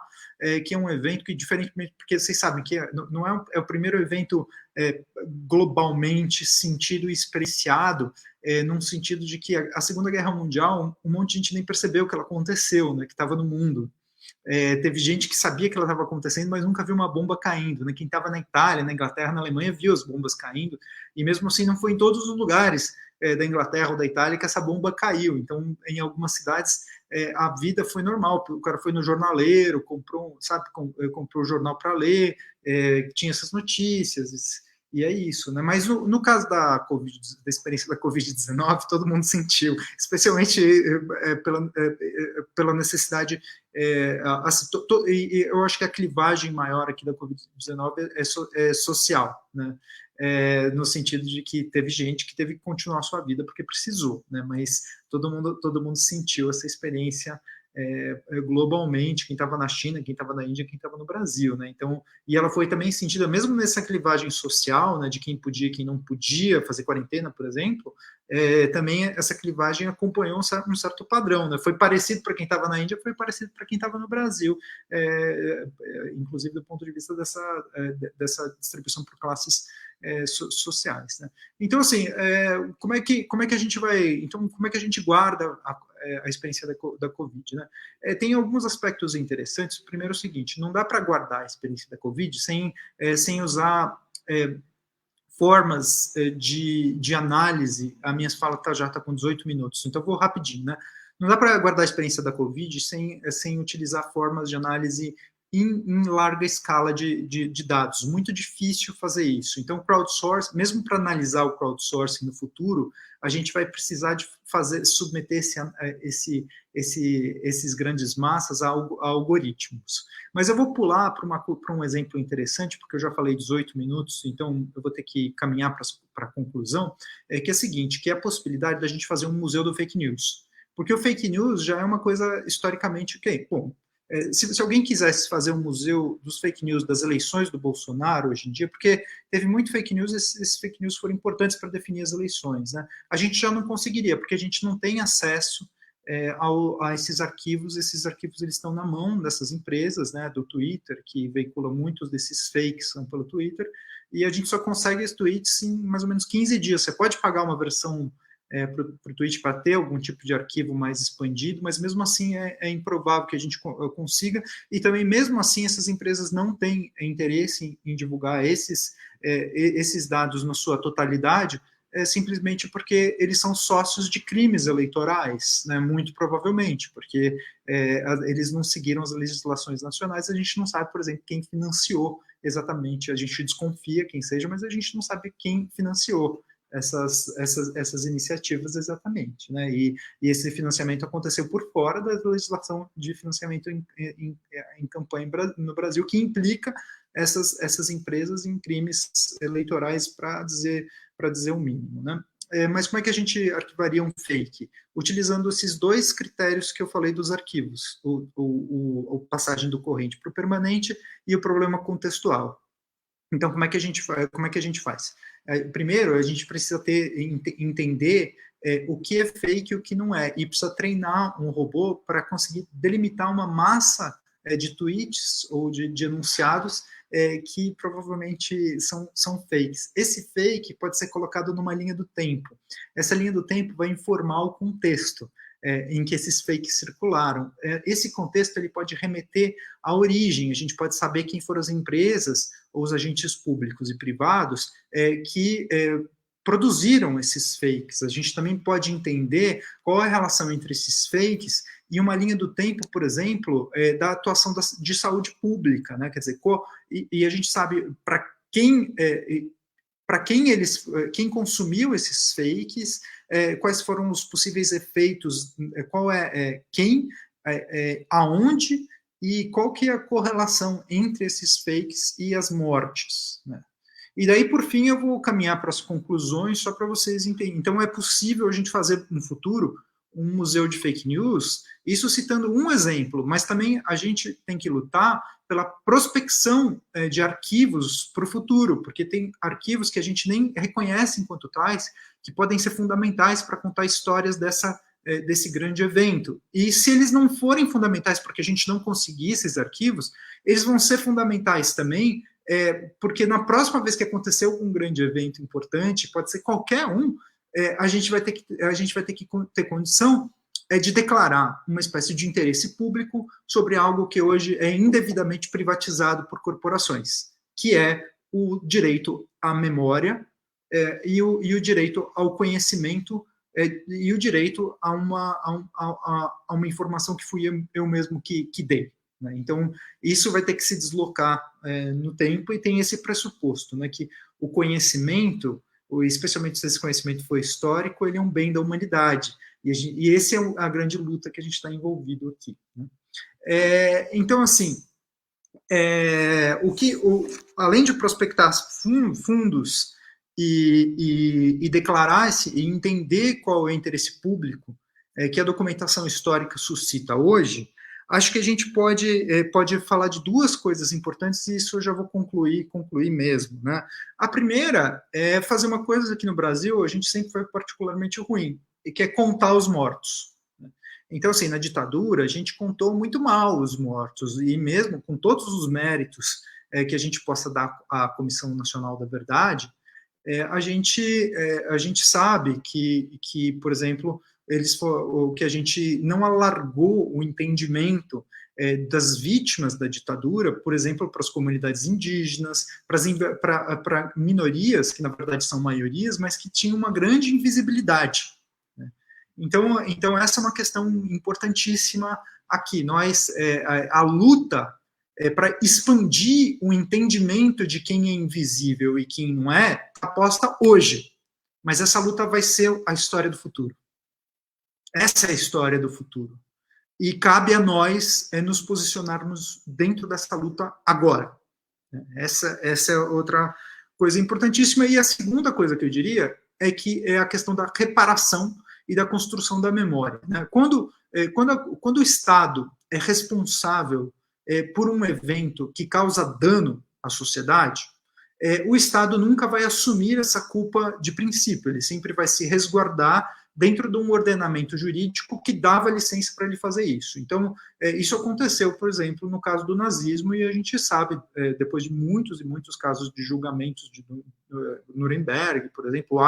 que é um evento que, diferentemente, porque vocês sabem que não é o primeiro evento globalmente sentido e experienciado, num sentido de que a Segunda Guerra Mundial, um monte de gente nem percebeu que ela aconteceu, né, que estava no mundo. Teve gente que sabia que ela estava acontecendo, mas nunca viu uma bomba caindo. Né? Quem estava na Itália, na Inglaterra, na Alemanha, viu as bombas caindo, e mesmo assim não foi em todos os lugares da Inglaterra ou da Itália que essa bomba caiu. Então, em algumas cidades, a vida foi normal. O cara foi no jornaleiro, comprou o jornal para ler, tinha essas notícias, E é isso, né? Mas no caso da experiência da Covid-19, todo mundo sentiu, especialmente pela necessidade, e eu acho que a clivagem maior aqui da Covid-19 é social, né? No sentido de que teve gente que teve que continuar a sua vida porque precisou, né? Mas todo mundo sentiu essa experiência globalmente, quem estava na China, quem estava na Índia, quem estava no Brasil, né? Então, e ela foi também sentida, mesmo nessa clivagem social, né, de quem podia e quem não podia fazer quarentena, por exemplo, também essa clivagem acompanhou um certo padrão, né? Foi parecido para quem estava na Índia, foi parecido para quem estava no Brasil, inclusive do ponto de vista dessa distribuição por classes sociais, né? Então, assim, como é que a gente vai, então, como é que a gente guarda a experiência da Covid, né? Tem alguns aspectos interessantes. Primeiro é o seguinte, não dá para guardar a experiência da Covid sem usar formas de análise. A minha fala já está com 18 minutos, então eu vou rapidinho, né? Não dá para guardar a experiência da Covid sem utilizar formas de análise em larga escala de dados. Muito difícil fazer isso. Então, crowdsourcing, mesmo para analisar o crowdsourcing no futuro, a gente vai precisar de submeter esses grandes massas a algoritmos. Mas eu vou pular para um exemplo interessante, porque eu já falei 18 minutos, então eu vou ter que caminhar para a conclusão, que é a seguinte, que é a possibilidade da gente fazer um museu do fake news. Porque o fake news já é uma coisa historicamente, bom, se alguém quisesse fazer um museu dos fake news das eleições do Bolsonaro hoje em dia, porque teve muito fake news, esses fake news foram importantes para definir as eleições, né? A gente já não conseguiria, porque a gente não tem acesso a esses arquivos eles estão na mão dessas empresas, né, do Twitter, que veicula muitos desses fakes pelo Twitter, e a gente só consegue esses tweets em mais ou menos 15 dias. Você pode pagar uma versão para o Twitch para ter algum tipo de arquivo mais expandido, mas mesmo assim é improvável que a gente consiga, e também mesmo assim essas empresas não têm interesse em divulgar esses dados na sua totalidade, simplesmente porque eles são sócios de crimes eleitorais, né, muito provavelmente, porque eles não seguiram as legislações nacionais. A gente não sabe, por exemplo, quem financiou exatamente, a gente desconfia quem seja, mas a gente não sabe quem financiou essas iniciativas exatamente, né? E esse financiamento aconteceu por fora da legislação de financiamento em campanha no Brasil, que implica essas empresas em crimes eleitorais, para dizer o mínimo, né? Mas como é que a gente arquivaria um fake? Utilizando esses dois critérios que eu falei dos arquivos, a passagem do corrente para o permanente e o problema contextual. Então, como é que a gente faz? Primeiro, a gente precisa entender o que é fake e o que não é, e precisa treinar um robô para conseguir delimitar uma massa de tweets ou de enunciados que provavelmente são fakes. Esse fake pode ser colocado numa linha do tempo. Essa linha do tempo vai informar o contexto em que esses fakes circularam. Esse contexto ele pode remeter à origem. A gente pode saber quem foram as empresas ou os agentes públicos e privados que produziram esses fakes. A gente também pode entender qual é a relação entre esses fakes e uma linha do tempo, por exemplo, da atuação de saúde pública, né? Quer dizer, e a gente sabe para quem consumiu esses fakes, quais foram os possíveis efeitos, qual quem, aonde e qual que é a correlação entre esses fakes e as mortes, né? E daí, por fim, eu vou caminhar para as conclusões, só para vocês entenderem. Então, é possível a gente fazer no futuro um museu de fake news, isso citando um exemplo, mas também a gente tem que lutar pela prospecção de arquivos para o futuro, porque tem arquivos que a gente nem reconhece enquanto tais, que podem ser fundamentais para contar histórias desse grande evento. E se eles não forem fundamentais porque a gente não conseguir esses arquivos, eles vão ser fundamentais também porque na próxima vez que acontecer algum grande evento importante, pode ser qualquer um, a gente vai ter que ter condição de declarar uma espécie de interesse público sobre algo que hoje é indevidamente privatizado por corporações, que é o direito à memória e o direito ao conhecimento e o direito a uma informação que fui eu mesmo que dei. Né? Então, isso vai ter que se deslocar no tempo, e tem esse pressuposto, né, que o conhecimento, especialmente se esse conhecimento for histórico, ele é um bem da humanidade. E esse é a grande luta que a gente está envolvido aqui. Né? Então, assim, além de prospectar fundos e declarar e entender qual é o interesse público que a documentação histórica suscita hoje, acho que a gente pode falar de duas coisas importantes, e isso eu já vou concluir mesmo. Né? A primeira é fazer uma coisa aqui no Brasil, a gente sempre foi particularmente ruim, e que é contar os mortos. Então, assim, na ditadura, a gente contou muito mal os mortos, e mesmo com todos os méritos que a gente possa dar à Comissão Nacional da Verdade, a gente sabe que, por exemplo, que a gente não alargou o entendimento das vítimas da ditadura, por exemplo, para as comunidades indígenas, para minorias, que na verdade são maiorias, mas que tinham uma grande invisibilidade. Né? Então, essa é uma questão importantíssima aqui. A luta para expandir o entendimento de quem é invisível e quem não é, aposta hoje. Mas essa luta vai ser a história do futuro. Essa é a história do futuro. E cabe a nós nos posicionarmos dentro dessa luta agora. Essa é outra coisa importantíssima. E a segunda coisa que eu diria é a questão da reparação e da construção da memória. Né? Quando o Estado é responsável por um evento que causa dano à sociedade, o Estado nunca vai assumir essa culpa de princípio, ele sempre vai se resguardar dentro de um ordenamento jurídico que dava licença para ele fazer isso. Então, isso aconteceu, por exemplo, no caso do nazismo, e a gente sabe, depois de muitos e muitos casos de julgamentos de Nuremberg, por exemplo,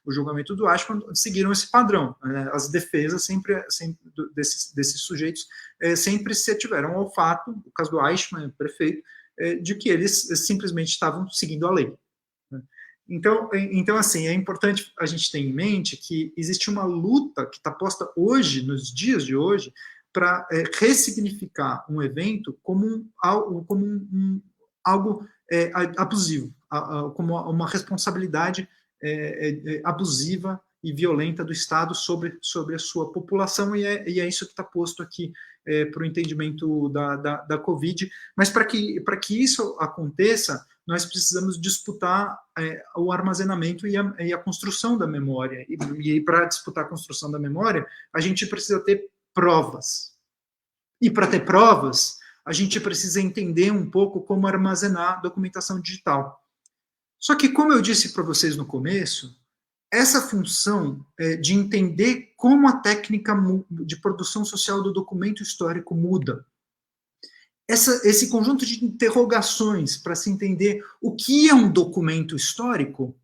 o julgamento do Eichmann, seguiram esse padrão. As defesas desses sujeitos sempre se ativeram ao fato, no caso do Eichmann, prefeito, de que eles simplesmente estavam seguindo a lei. Então, assim, é importante a gente ter em mente que existe uma luta que está posta hoje, nos dias de hoje, para ressignificar um evento como algo abusivo, como uma responsabilidade abusiva e violenta do Estado sobre a sua população, e é isso que está posto aqui para o entendimento da Covid. Mas para que isso aconteça, nós precisamos disputar o armazenamento e a construção da memória. E para disputar a construção da memória, a gente precisa ter provas. E para ter provas, a gente precisa entender um pouco como armazenar documentação digital. Só que, como eu disse para vocês no começo, essa função de entender como a técnica de produção social do documento histórico muda, esse conjunto de interrogações para se entender o que é um documento histórico,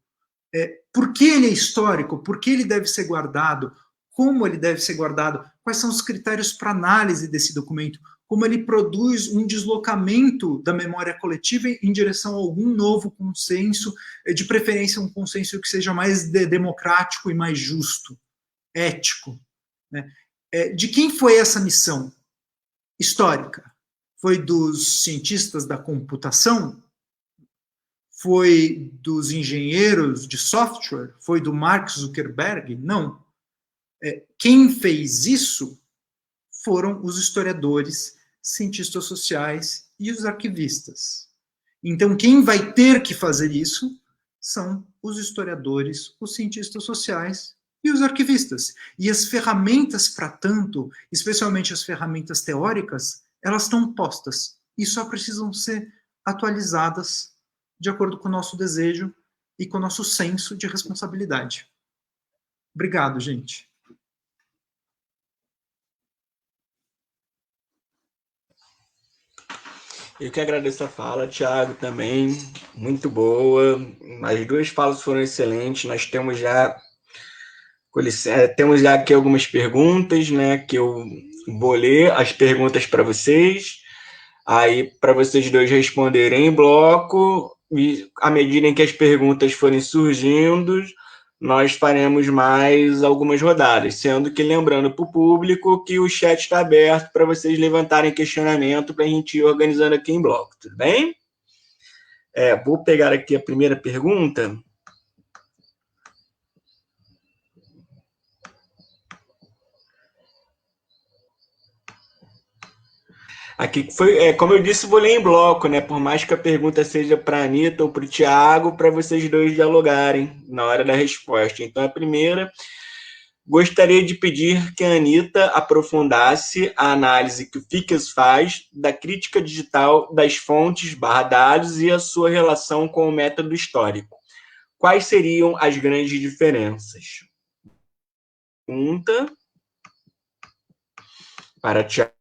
por que ele é histórico, por que ele deve ser guardado, como ele deve ser guardado, quais são os critérios para análise desse documento, como ele produz um deslocamento da memória coletiva em direção a algum novo consenso, de preferência um consenso que seja mais democrático e mais justo, ético. Né? De quem foi essa missão histórica? Foi dos cientistas da computação? Foi dos engenheiros de software? Foi do Mark Zuckerberg? Não. Quem fez isso foram os historiadores, cientistas sociais e os arquivistas. Então, quem vai ter que fazer isso são os historiadores, os cientistas sociais e os arquivistas. E as ferramentas para tanto, especialmente as ferramentas teóricas, elas estão postas e só precisam ser atualizadas de acordo com o nosso desejo e com o nosso senso de responsabilidade. Obrigado, gente. Eu que agradeço a fala, Thiago, também, muito boa. As duas falas foram excelentes. Nós temos já aqui algumas perguntas, né, que eu vou ler as perguntas para vocês, aí para vocês dois responderem em bloco, e à medida em que as perguntas forem surgindo, nós faremos mais algumas rodadas, sendo que lembrando para o público que o chat está aberto para vocês levantarem questionamento para a gente ir organizando aqui em bloco, tudo bem? Vou pegar aqui a primeira pergunta. Aqui foi, como eu disse, vou ler em bloco, né? Por mais que a pergunta seja para a Anitta ou para o Tiago, para vocês dois dialogarem na hora da resposta. Então, a primeira, gostaria de pedir que a Anitta aprofundasse a análise que o Fickers faz da crítica digital das fontes /dados e a sua relação com o método histórico. Quais seriam as grandes diferenças? Pergunta para Tiago.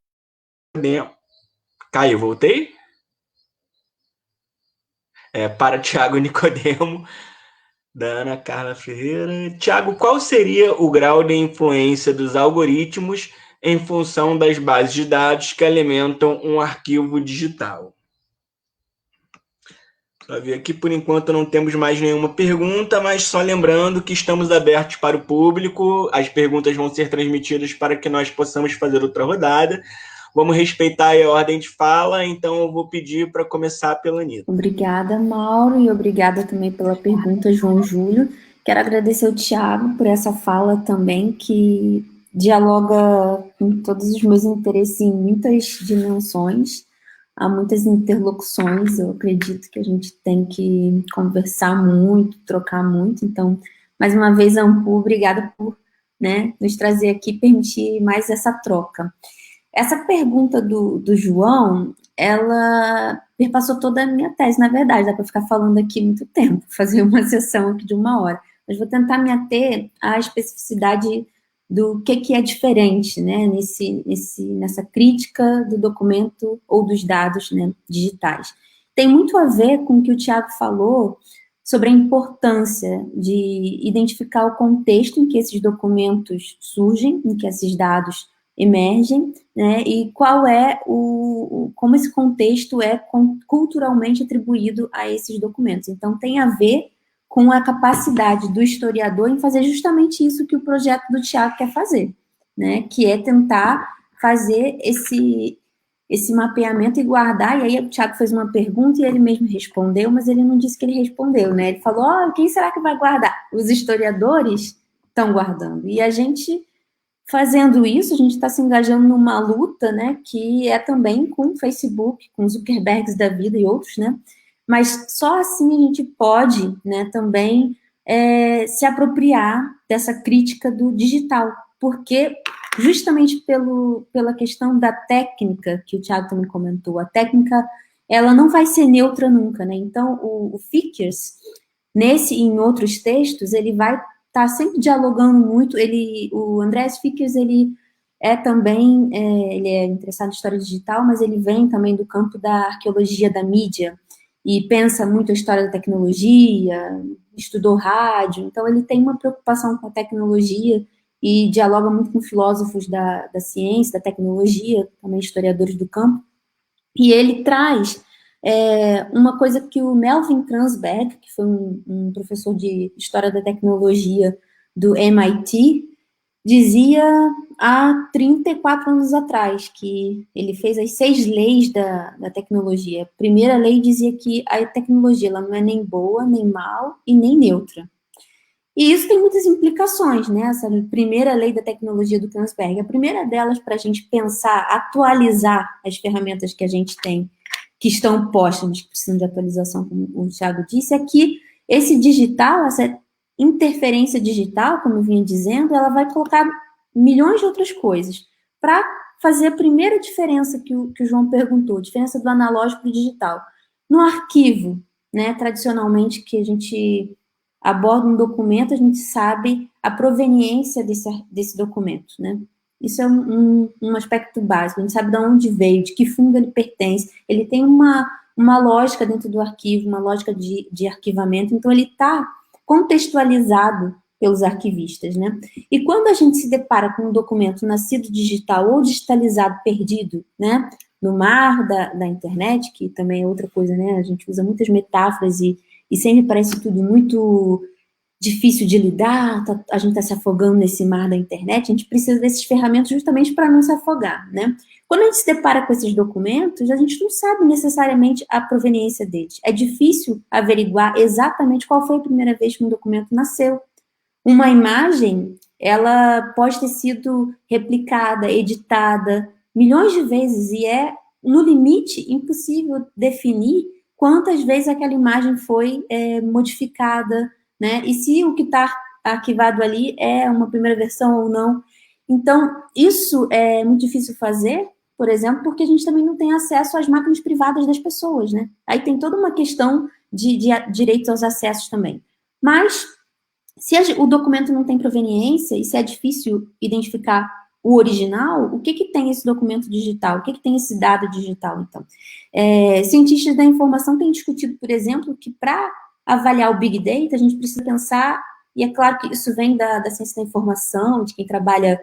Caio, voltei? Para Tiago Nicodemo, da Ana Carla Ferreira. Tiago, qual seria o grau de influência dos algoritmos em função das bases de dados que alimentam um arquivo digital? Só ver aqui, por enquanto não temos mais nenhuma pergunta, mas só lembrando que estamos abertos para o público, as perguntas vão ser transmitidas para que nós possamos fazer outra rodada. Vamos respeitar a ordem de fala, então eu vou pedir para começar pela Anitta. Obrigada, Mauro, e obrigada também pela pergunta, João Júlio. Quero agradecer o Tiago por essa fala também, que dialoga com todos os meus interesses em muitas dimensões, há muitas interlocuções, eu acredito que a gente tem que conversar muito, trocar muito, então, mais uma vez, Ampu, obrigada por, nos trazer aqui, permitir mais essa troca. Essa pergunta do João, ela perpassou toda a minha tese, na verdade, dá para ficar falando aqui muito tempo, fazer uma sessão aqui de 1 hora, mas vou tentar me ater à especificidade do que é diferente, nessa crítica do documento ou dos dados, digitais. Tem muito a ver com o que o Tiago falou sobre a importância de identificar o contexto em que esses documentos surgem, em que esses dados emergem, e qual é como esse contexto é culturalmente atribuído a esses documentos. Então, tem a ver com a capacidade do historiador em fazer justamente isso que o projeto do Tiago quer fazer, que é tentar fazer esse mapeamento e guardar, e aí o Tiago fez uma pergunta e ele mesmo respondeu, mas ele não disse que ele respondeu, Ele falou, quem será que vai guardar? Os historiadores estão guardando, e a gente... Fazendo isso, a gente está se engajando numa luta, que é também com o Facebook, com os Zuckerbergs da vida e outros, mas só assim a gente pode, também se apropriar dessa crítica do digital, porque justamente pela questão da técnica, que o Thiago também comentou, a técnica, ela não vai ser neutra nunca, Então, o Fickers, nesse e em outros textos, ele vai está sempre dialogando muito, o Andreas Fickers, ele é também, ele é interessado em história digital, mas ele vem também do campo da arqueologia da mídia, e pensa muito a história da tecnologia, estudou rádio, então ele tem uma preocupação com a tecnologia, e dialoga muito com filósofos da ciência, da tecnologia, também historiadores do campo, e ele traz... uma coisa que o Melvin Transberg, que foi um professor de História da Tecnologia do MIT, dizia há 34 anos atrás, que ele fez as 6 leis da tecnologia. A primeira lei dizia que a tecnologia ela não é nem boa, nem mal e nem neutra. E isso tem muitas implicações, Essa primeira lei da tecnologia do Transberg. A primeira delas, para a gente pensar, atualizar as ferramentas que a gente tem, que estão postas, que precisam de atualização, como o Thiago disse, é que esse digital, essa interferência digital, como eu vinha dizendo, ela vai colocar milhões de outras coisas para fazer a primeira diferença que o João perguntou, diferença do analógico para o digital. No arquivo, tradicionalmente, que a gente aborda um documento, a gente sabe a proveniência desse documento, Isso é um aspecto básico, a gente sabe de onde veio, de que fundo ele pertence, ele tem uma lógica dentro do arquivo, uma lógica de arquivamento, então ele está contextualizado pelos arquivistas, E quando a gente se depara com um documento nascido digital ou digitalizado perdido, no mar da internet, que também é outra coisa, a gente usa muitas metáforas e sempre parece tudo muito difícil de lidar, a gente está se afogando nesse mar da internet, a gente precisa desses ferramentas justamente para não se afogar, né? Quando a gente se depara com esses documentos, a gente não sabe necessariamente a proveniência deles. É difícil averiguar exatamente qual foi a primeira vez que um documento nasceu. Uma imagem, ela pode ter sido replicada, editada milhões de vezes e é, no limite, impossível definir quantas vezes aquela imagem foi modificada, né? E se o que está arquivado ali é uma primeira versão ou não. Então, isso é muito difícil fazer, por exemplo, porque a gente também não tem acesso às máquinas privadas das pessoas, né? Aí tem toda uma questão de direitos aos acessos também. Mas, se o documento não tem proveniência e se é difícil identificar o original, o que tem esse documento digital? O que tem esse dado digital, então? Cientistas da informação têm discutido, por exemplo, que para avaliar o Big Data, a gente precisa pensar, e é claro que isso vem da ciência da informação, de quem trabalha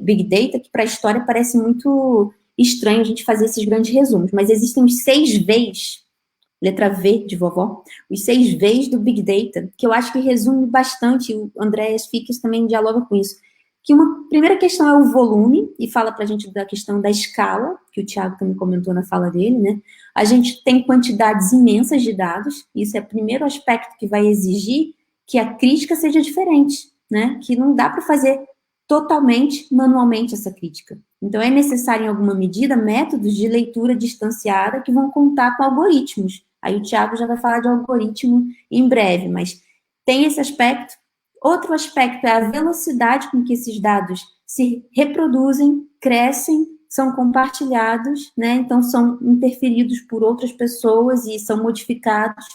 Big Data, que para a história parece muito estranho a gente fazer esses grandes resumos, mas existem os 6 Vs, letra V de vovó, os 6 Vs do Big Data, que eu acho que resume bastante, o Andreas Fickers também dialoga com isso, que uma primeira questão é o volume, e fala para a gente da questão da escala, que o Thiago também comentou na fala dele, né? A gente tem quantidades imensas de dados, isso é o primeiro aspecto que vai exigir que a crítica seja diferente, né? Que não dá para fazer totalmente manualmente essa crítica. Então, é necessário, em alguma medida, métodos de leitura distanciada que vão contar com algoritmos. Aí o Thiago já vai falar de algoritmo em breve, mas tem esse aspecto. Outro aspecto é a velocidade com que esses dados se reproduzem, crescem, são compartilhados, né? Então, são interferidos por outras pessoas e são modificados.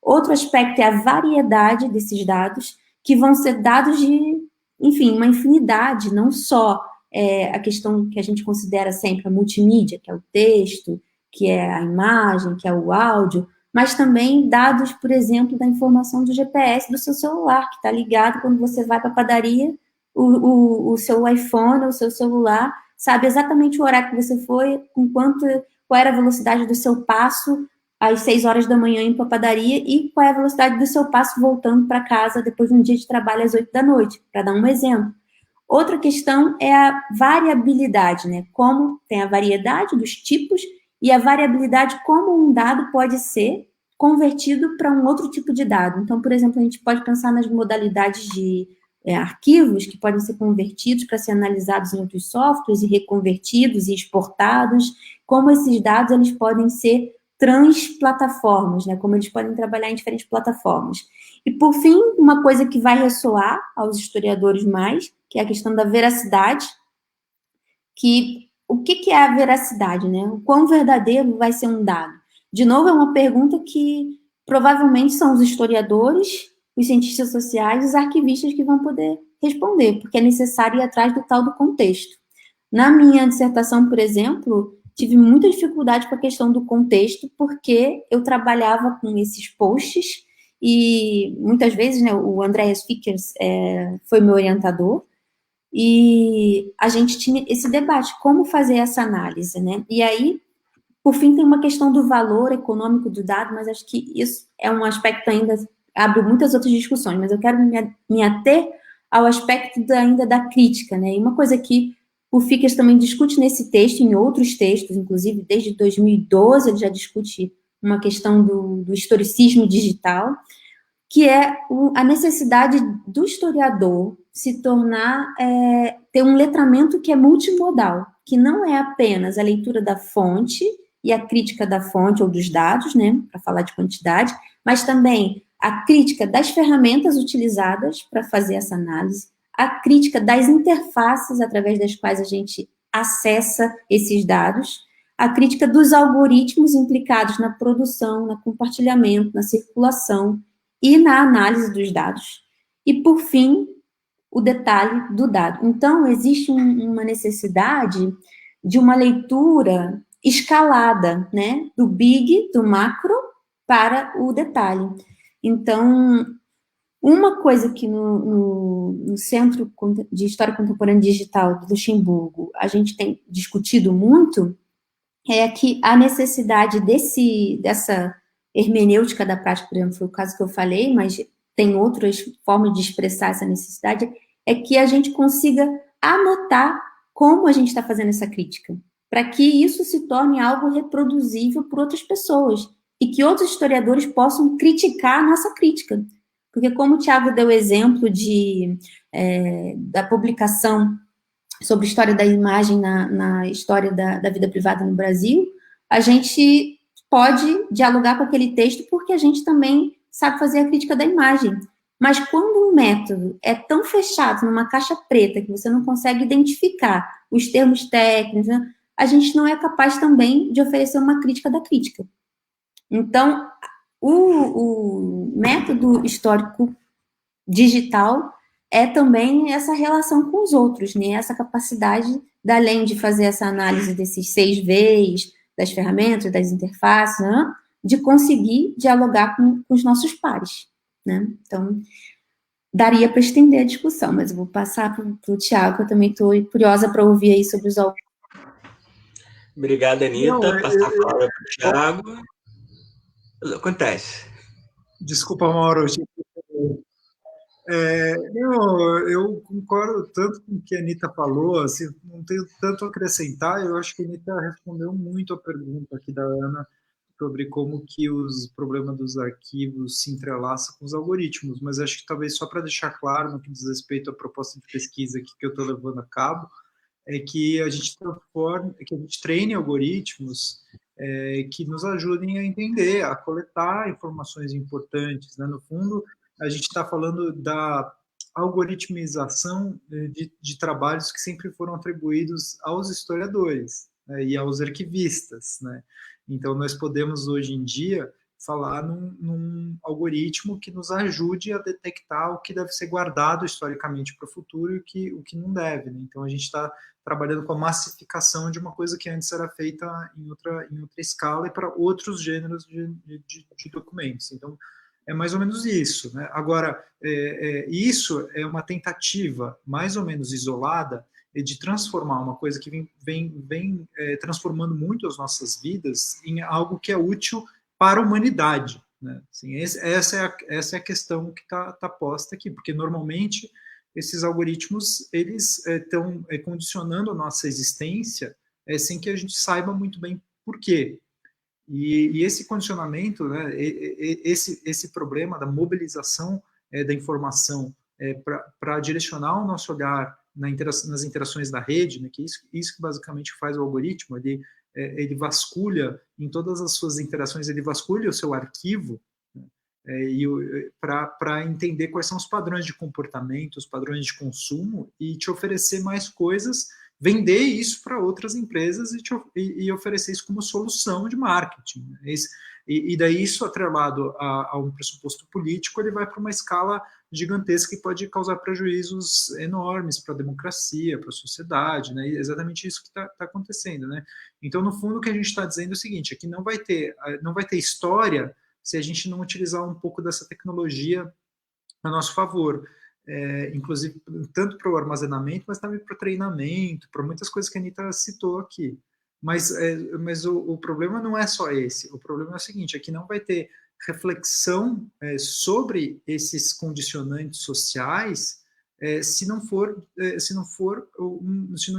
Outro aspecto é a variedade desses dados, que vão ser dados de, enfim, uma infinidade, não só a questão que a gente considera sempre a multimídia, que é o texto, que é a imagem, que é o áudio, mas também dados, por exemplo, da informação do GPS do seu celular, que está ligado quando você vai para a padaria, o seu iPhone, o seu celular, sabe exatamente o horário que você foi, qual era a velocidade do seu passo às 6 horas da manhã indo para a padaria e qual é a velocidade do seu passo voltando para casa depois de um dia de trabalho às 8 da noite, para dar um exemplo. Outra questão é a variabilidade, né? Como tem a variedade dos tipos e a variabilidade como um dado pode ser convertido para um outro tipo de dado. Então, por exemplo, a gente pode pensar nas modalidades de arquivos que podem ser convertidos para ser analisados em outros softwares e reconvertidos e exportados, como esses dados eles podem ser transplataformas, né? Como eles podem trabalhar em diferentes plataformas. E, por fim, uma coisa que vai ressoar aos historiadores mais, que é a questão da veracidade, que o que é a veracidade, né? O quão verdadeiro vai ser um dado? De novo, é uma pergunta que provavelmente são os historiadores, os cientistas sociais, os arquivistas que vão poder responder, porque é necessário ir atrás do tal do contexto. Na minha dissertação, por exemplo, tive muita dificuldade com a questão do contexto, porque eu trabalhava com esses posts e muitas vezes, né, o Andreas Fickers foi meu orientador, e a gente tinha esse debate, como fazer essa análise, né? E aí, por fim, tem uma questão do valor econômico do dado, mas acho que isso é um aspecto ainda, abre muitas outras discussões, mas eu quero me ater ao aspecto ainda da crítica, né? E uma coisa que o Fickers também discute nesse texto, em outros textos, inclusive desde 2012 ele já discute uma questão do historicismo digital, que é a necessidade do historiador se tornar, ter um letramento que é multimodal, que não é apenas a leitura da fonte e a crítica da fonte ou dos dados, né, para falar de quantidade, mas também a crítica das ferramentas utilizadas para fazer essa análise, a crítica das interfaces através das quais a gente acessa esses dados, a crítica dos algoritmos implicados na produção, no compartilhamento, na circulação e na análise dos dados. E, por fim, o detalhe do dado. Então, existe uma necessidade de uma leitura escalada, né? Do big, do macro, para o detalhe. Então, uma coisa que no Centro de História Contemporânea Digital do Luxemburgo a gente tem discutido muito é que a necessidade dessa hermenêutica da prática, por exemplo, foi o caso que eu falei, mas tem outras formas de expressar essa necessidade, é que a gente consiga anotar como a gente está fazendo essa crítica, para que isso se torne algo reproduzível por outras pessoas e que outros historiadores possam criticar a nossa crítica. Porque como o Tiago deu exemplo da publicação sobre a história da imagem na história da vida privada no Brasil, a gente pode dialogar com aquele texto porque a gente também sabe fazer a crítica da imagem. Mas quando um método é tão fechado numa caixa preta que você não consegue identificar os termos técnicos, né, a gente não é capaz também de oferecer uma crítica da crítica. Então, o método histórico digital é também essa relação com os outros, né? Essa capacidade, além de fazer essa análise desses 6 Vs, das ferramentas, das interfaces, né? De conseguir dialogar com os nossos pares, né? Então, daria para estender a discussão, mas eu vou passar para o Tiago, que eu também estou curiosa para ouvir aí sobre os autores. Obrigado, Anitta. Passar a palavra para o Tiago. Acontece. Desculpa, Mauro. Eu concordo tanto com o que a Anitta falou, assim, não tenho tanto a acrescentar. Eu acho que a Anitta respondeu muito a pergunta aqui da Ana sobre como que os problemas dos arquivos se entrelaçam com os algoritmos, mas acho que talvez só para deixar claro no que diz respeito à proposta de pesquisa aqui que eu estou levando a cabo, é que a gente treine algoritmos que nos ajudem a entender, a coletar informações importantes, né? No fundo, a gente está falando da algoritmização de trabalhos que sempre foram atribuídos aos historiadores, né, e aos arquivistas, né? Então, nós podemos, hoje em dia, falar num algoritmo que nos ajude a detectar o que deve ser guardado historicamente para o futuro e o que não deve, né? Então, a gente está trabalhando com a massificação de uma coisa que antes era feita em outra escala e para outros gêneros de documentos. Então, é mais ou menos isso, né? Agora, isso é uma tentativa mais ou menos isolada de transformar uma coisa que vem transformando muito as nossas vidas em algo que é útil para a humanidade, né? Assim, essa é a questão que está posta aqui, porque normalmente esses algoritmos eles estão condicionando a nossa existência sem que a gente saiba muito bem por quê. E esse condicionamento, né, esse problema da mobilização da informação para direcionar o nosso olhar nas interações da rede, né, que isso que basicamente faz o algoritmo, ele vasculha em todas as suas interações, ele vasculha o seu arquivo, né, para entender quais são os padrões de comportamento, os padrões de consumo e te oferecer mais coisas, vender isso para outras empresas e oferecer isso como solução de marketing. E daí isso atrelado a um pressuposto político, ele vai para uma escala gigantesca que pode causar prejuízos enormes para a democracia, para a sociedade, né? E é exatamente isso que está acontecendo, né? Então, no fundo, o que a gente está dizendo é o seguinte, é que não vai ter história se a gente não utilizar um pouco dessa tecnologia a nosso favor. Inclusive, tanto para o armazenamento, mas também para o treinamento, para muitas coisas que a Anitta citou aqui. Mas o problema não é só esse. O problema é o seguinte, é que não vai ter reflexão sobre esses condicionantes sociais se não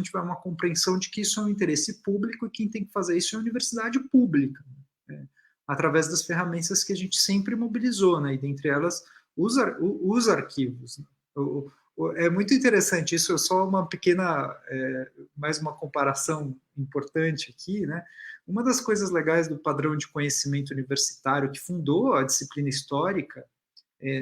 tiver uma compreensão de que isso é um interesse público e quem tem que fazer isso é a universidade pública, né? Através das ferramentas que a gente sempre mobilizou, né? E dentre elas os arquivos. É muito interessante isso, é só uma pequena, mais uma comparação importante aqui, né? Uma das coisas legais do padrão de conhecimento universitário que fundou a disciplina histórica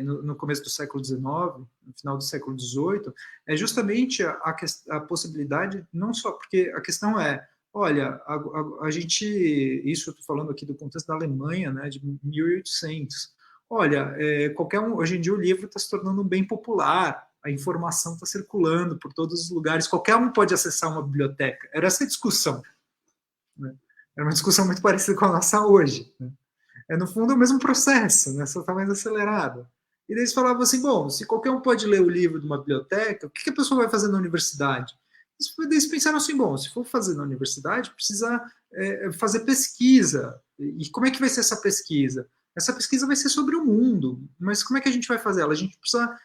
no começo do século XIX, no final do século XVIII, é justamente a possibilidade, não só porque a questão é, olha, a gente, isso eu estou falando aqui do contexto da Alemanha, né, de 1800, olha, hoje em dia o livro está se tornando um bem popular, a informação está circulando por todos os lugares, qualquer um pode acessar uma biblioteca. Era essa a discussão, né? Era uma discussão muito parecida com a nossa hoje, né? No fundo, é o mesmo processo, né? Só está mais acelerado. E daí eles falavam assim, bom, se qualquer um pode ler o livro de uma biblioteca, o que a pessoa vai fazer na universidade? Eles pensaram assim, bom, se for fazer na universidade, precisa fazer pesquisa. E como é que vai ser essa pesquisa? Essa pesquisa vai ser sobre o mundo, mas como é que a gente vai fazer ela? A gente precisa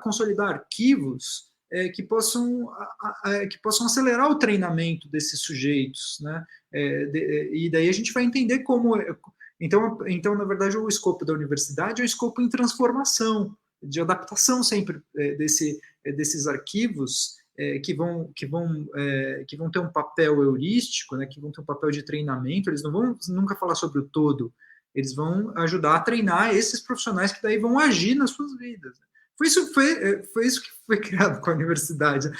consolidar arquivos que possam acelerar o treinamento desses sujeitos, né? E daí a gente vai entender como... Então, na verdade, o escopo da universidade é um escopo em transformação, de adaptação sempre desses arquivos que vão ter um papel heurístico, né, que vão ter um papel de treinamento. Eles não vão nunca falar sobre o todo, eles vão ajudar a treinar esses profissionais que daí vão agir nas suas vidas. Foi isso que foi criado com a universidade.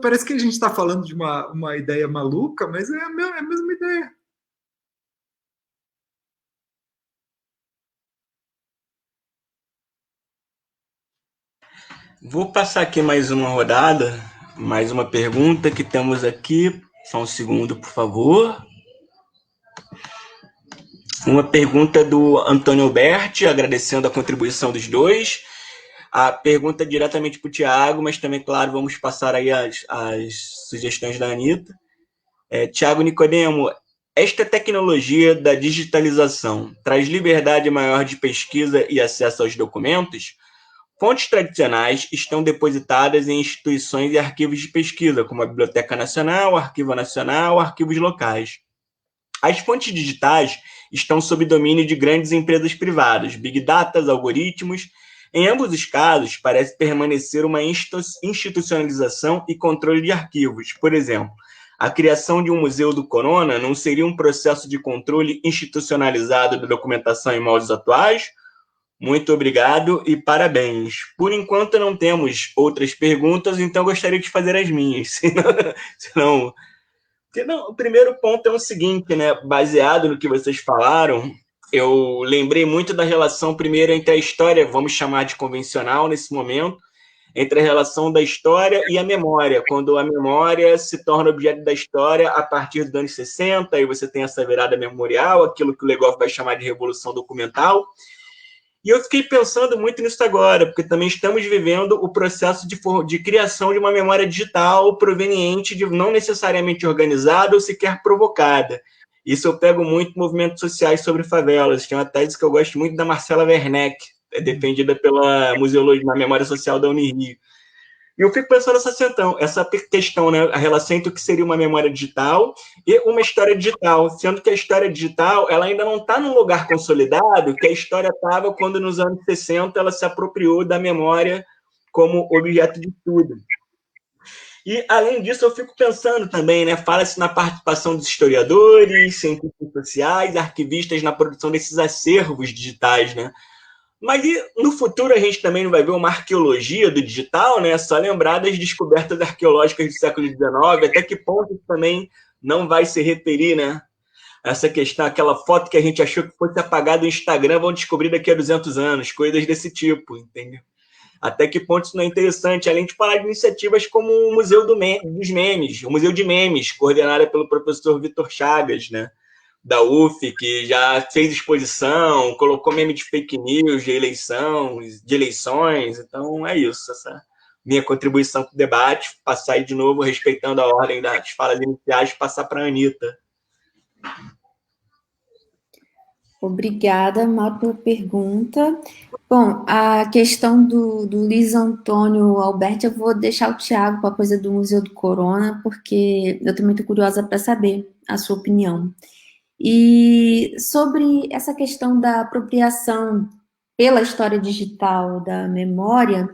Parece que a gente está falando de uma ideia maluca, mas é a mesma ideia. Vou passar aqui mais uma rodada, mais uma pergunta que temos aqui. Só um segundo, por favor. Uma pergunta do Antônio Berti, agradecendo a contribuição dos dois. A pergunta é diretamente para o Tiago, mas também, claro, vamos passar aí as sugestões da Anitta. Tiago Nicodemo, esta tecnologia da digitalização traz liberdade maior de pesquisa e acesso aos documentos? Fontes tradicionais estão depositadas em instituições e arquivos de pesquisa, como a Biblioteca Nacional, Arquivo Nacional, arquivos locais. As fontes digitais estão sob domínio de grandes empresas privadas, big data, algoritmos. Em ambos os casos, parece permanecer uma institucionalização e controle de arquivos. Por exemplo, a criação de um museu do Corona não seria um processo de controle institucionalizado da documentação em moldes atuais? Muito obrigado e parabéns. Por enquanto não temos outras perguntas, então gostaria de fazer as minhas. Senão, o primeiro ponto é o seguinte, né? Baseado no que vocês falaram, eu lembrei muito da relação primeiro entre a história, vamos chamar de convencional nesse momento, entre a relação da história e a memória, quando a memória se torna objeto da história a partir dos anos 60, aí você tem essa virada memorial, aquilo que o Legoff vai chamar de revolução documental. E eu fiquei pensando muito nisso agora, porque também estamos vivendo o processo de criação de uma memória digital proveniente de não necessariamente organizada ou sequer provocada. Isso eu pego muito movimentos sociais sobre favelas. Tem uma tese que eu gosto muito da Marcela Werneck, defendida pela Museologia na Memória Social da Unirio. E eu fico pensando essa questão, né? A relação entre o que seria uma memória digital e uma história digital, sendo que a história digital ela ainda não está num lugar consolidado que a história estava quando, nos anos 60, ela se apropriou da memória como objeto de estudo. E, além disso, eu fico pensando também, né? Fala-se na participação dos historiadores, cientistas sociais, arquivistas na produção desses acervos digitais, né? Mas no futuro a gente também não vai ver uma arqueologia do digital, né? Só lembrar das descobertas arqueológicas do século XIX, até que ponto também não vai se referir, né? Essa questão, aquela foto que a gente achou que fosse apagada do Instagram, vão descobrir daqui a 200 anos, coisas desse tipo, entendeu? Até que ponto isso não é interessante, além de falar de iniciativas como o Museu dos Memes, o Museu de Memes, coordenada pelo professor Vitor Chagas, né? Da UF, que já fez exposição, colocou meme de fake news, de eleições. Então, é isso. Essa minha contribuição para o debate. Passar aí de novo, respeitando a ordem das falas iniciais, passar para a Anitta. Obrigada, Mauro, pela pergunta. Bom, a questão do Luiz Antônio Alberti, eu vou deixar o Tiago para a coisa do Museu do Corona, porque eu estou muito curiosa para saber a sua opinião. E sobre essa questão da apropriação pela história digital da memória,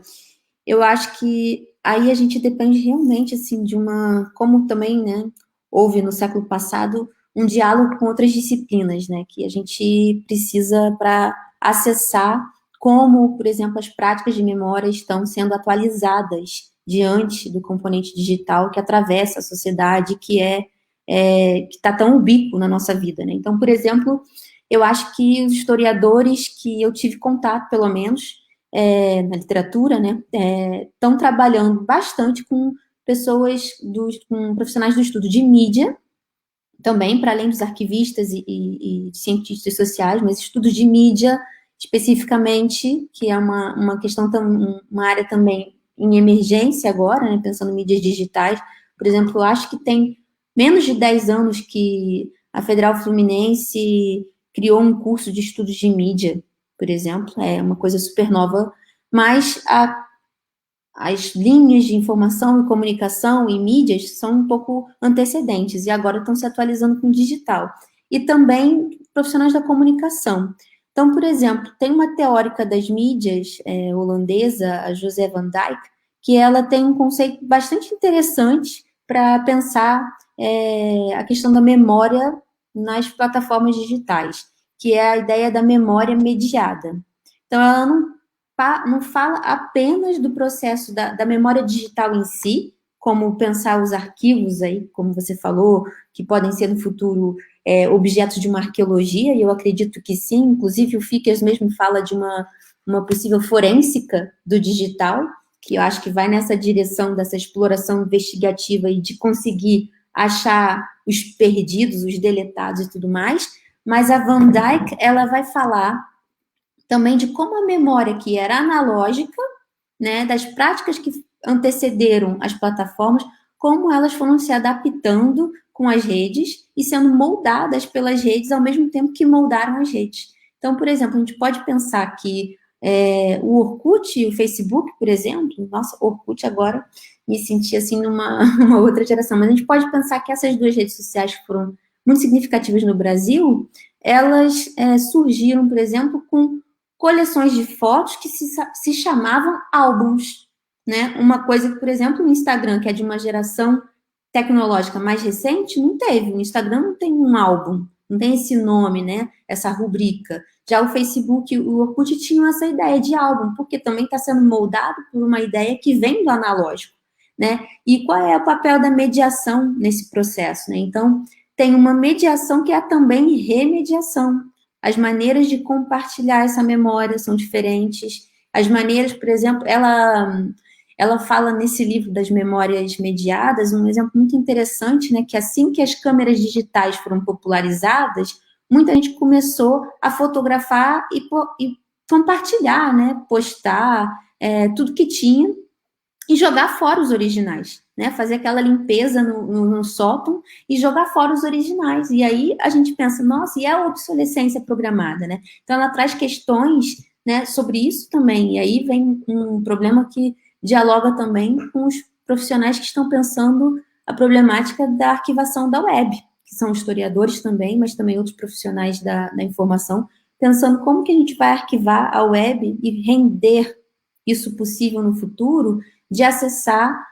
eu acho que aí a gente depende realmente, assim, de uma... Como também, né, houve no século passado um diálogo com outras disciplinas, né, que a gente precisa para acessar como, por exemplo, as práticas de memória estão sendo atualizadas diante do componente digital que atravessa a sociedade, que está tão ubíquo na nossa vida, né? Então, por exemplo, eu acho que os historiadores que eu tive contato, pelo menos, na literatura, né, estão trabalhando bastante com pessoas, com profissionais do estudo de mídia, também, para além dos arquivistas e cientistas sociais, mas estudos de mídia, especificamente, que é uma questão, uma área também em emergência agora, né, pensando em mídias digitais. Por exemplo, eu acho que tem menos de 10 anos que a Federal Fluminense criou um curso de estudos de mídia, por exemplo, é uma coisa super nova, mas as linhas de informação e comunicação e mídias são um pouco antecedentes e agora estão se atualizando com o digital. E também profissionais da comunicação. Então, por exemplo, tem uma teórica das mídias holandesa, a José van Dijk, que ela tem um conceito bastante interessante para pensar a questão da memória nas plataformas digitais, que é a ideia da memória mediada. Então, ela não fala apenas do processo da memória digital em si, como pensar os arquivos aí, como você falou, que podem ser no futuro objetos de uma arqueologia, e eu acredito que sim, inclusive o Fickers mesmo fala de uma possível forênsica do digital, que eu acho que vai nessa direção dessa exploração investigativa e de conseguir achar os perdidos, os deletados e tudo mais, mas a Van Dijk, ela vai falar também de como a memória que era analógica, né, das práticas que antecederam as plataformas, como elas foram se adaptando com as redes e sendo moldadas pelas redes ao mesmo tempo que moldaram as redes. Então, por exemplo, a gente pode pensar que o Orkut e o Facebook, por exemplo, nossa, Orkut agora me senti assim numa outra geração, mas a gente pode pensar que essas duas redes sociais que foram muito significativas no Brasil, elas surgiram, por exemplo, com coleções de fotos que se chamavam álbuns, né? Uma coisa que, por exemplo, o Instagram, que é de uma geração tecnológica mais recente, não teve. O Instagram não tem um álbum, não tem esse nome, né? Essa rubrica. Já o Facebook e o Orkut tinham essa ideia de álbum, porque também está sendo moldado por uma ideia que vem do analógico, né? E qual é o papel da mediação nesse processo, né? Então, tem uma mediação que é também remediação. As maneiras de compartilhar essa memória são diferentes. As maneiras, por exemplo, ela fala nesse livro das memórias mediadas, um exemplo muito interessante, né, que assim que as câmeras digitais foram popularizadas, muita gente começou a fotografar e compartilhar, né, postar tudo que tinha e jogar fora os originais, né? Fazer aquela limpeza no sótão e jogar fora os originais. E aí a gente pensa, nossa, e a obsolescência programada, né? Então ela traz questões, né, sobre isso também. E aí vem um problema que dialoga também com os profissionais que estão pensando a problemática da arquivação da web, que são historiadores também, mas também outros profissionais da informação, pensando como que a gente vai arquivar a web e render isso possível no futuro, de acessar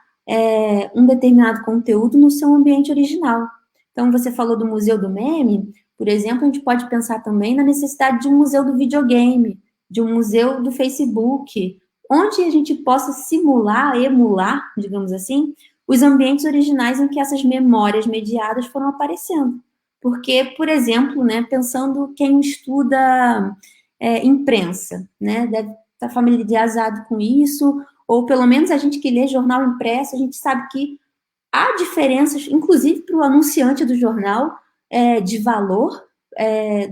um determinado conteúdo no seu ambiente original. Então, você falou do Museu do Meme, por exemplo, a gente pode pensar também na necessidade de um museu do videogame, de um museu do Facebook, onde a gente possa simular, emular, digamos assim, os ambientes originais em que essas memórias mediadas foram aparecendo. Porque, por exemplo, né, pensando quem estuda imprensa, né, deve estar familiarizado com isso, ou pelo menos a gente que lê jornal impresso, a gente sabe que há diferenças, inclusive para o anunciante do jornal, de valor,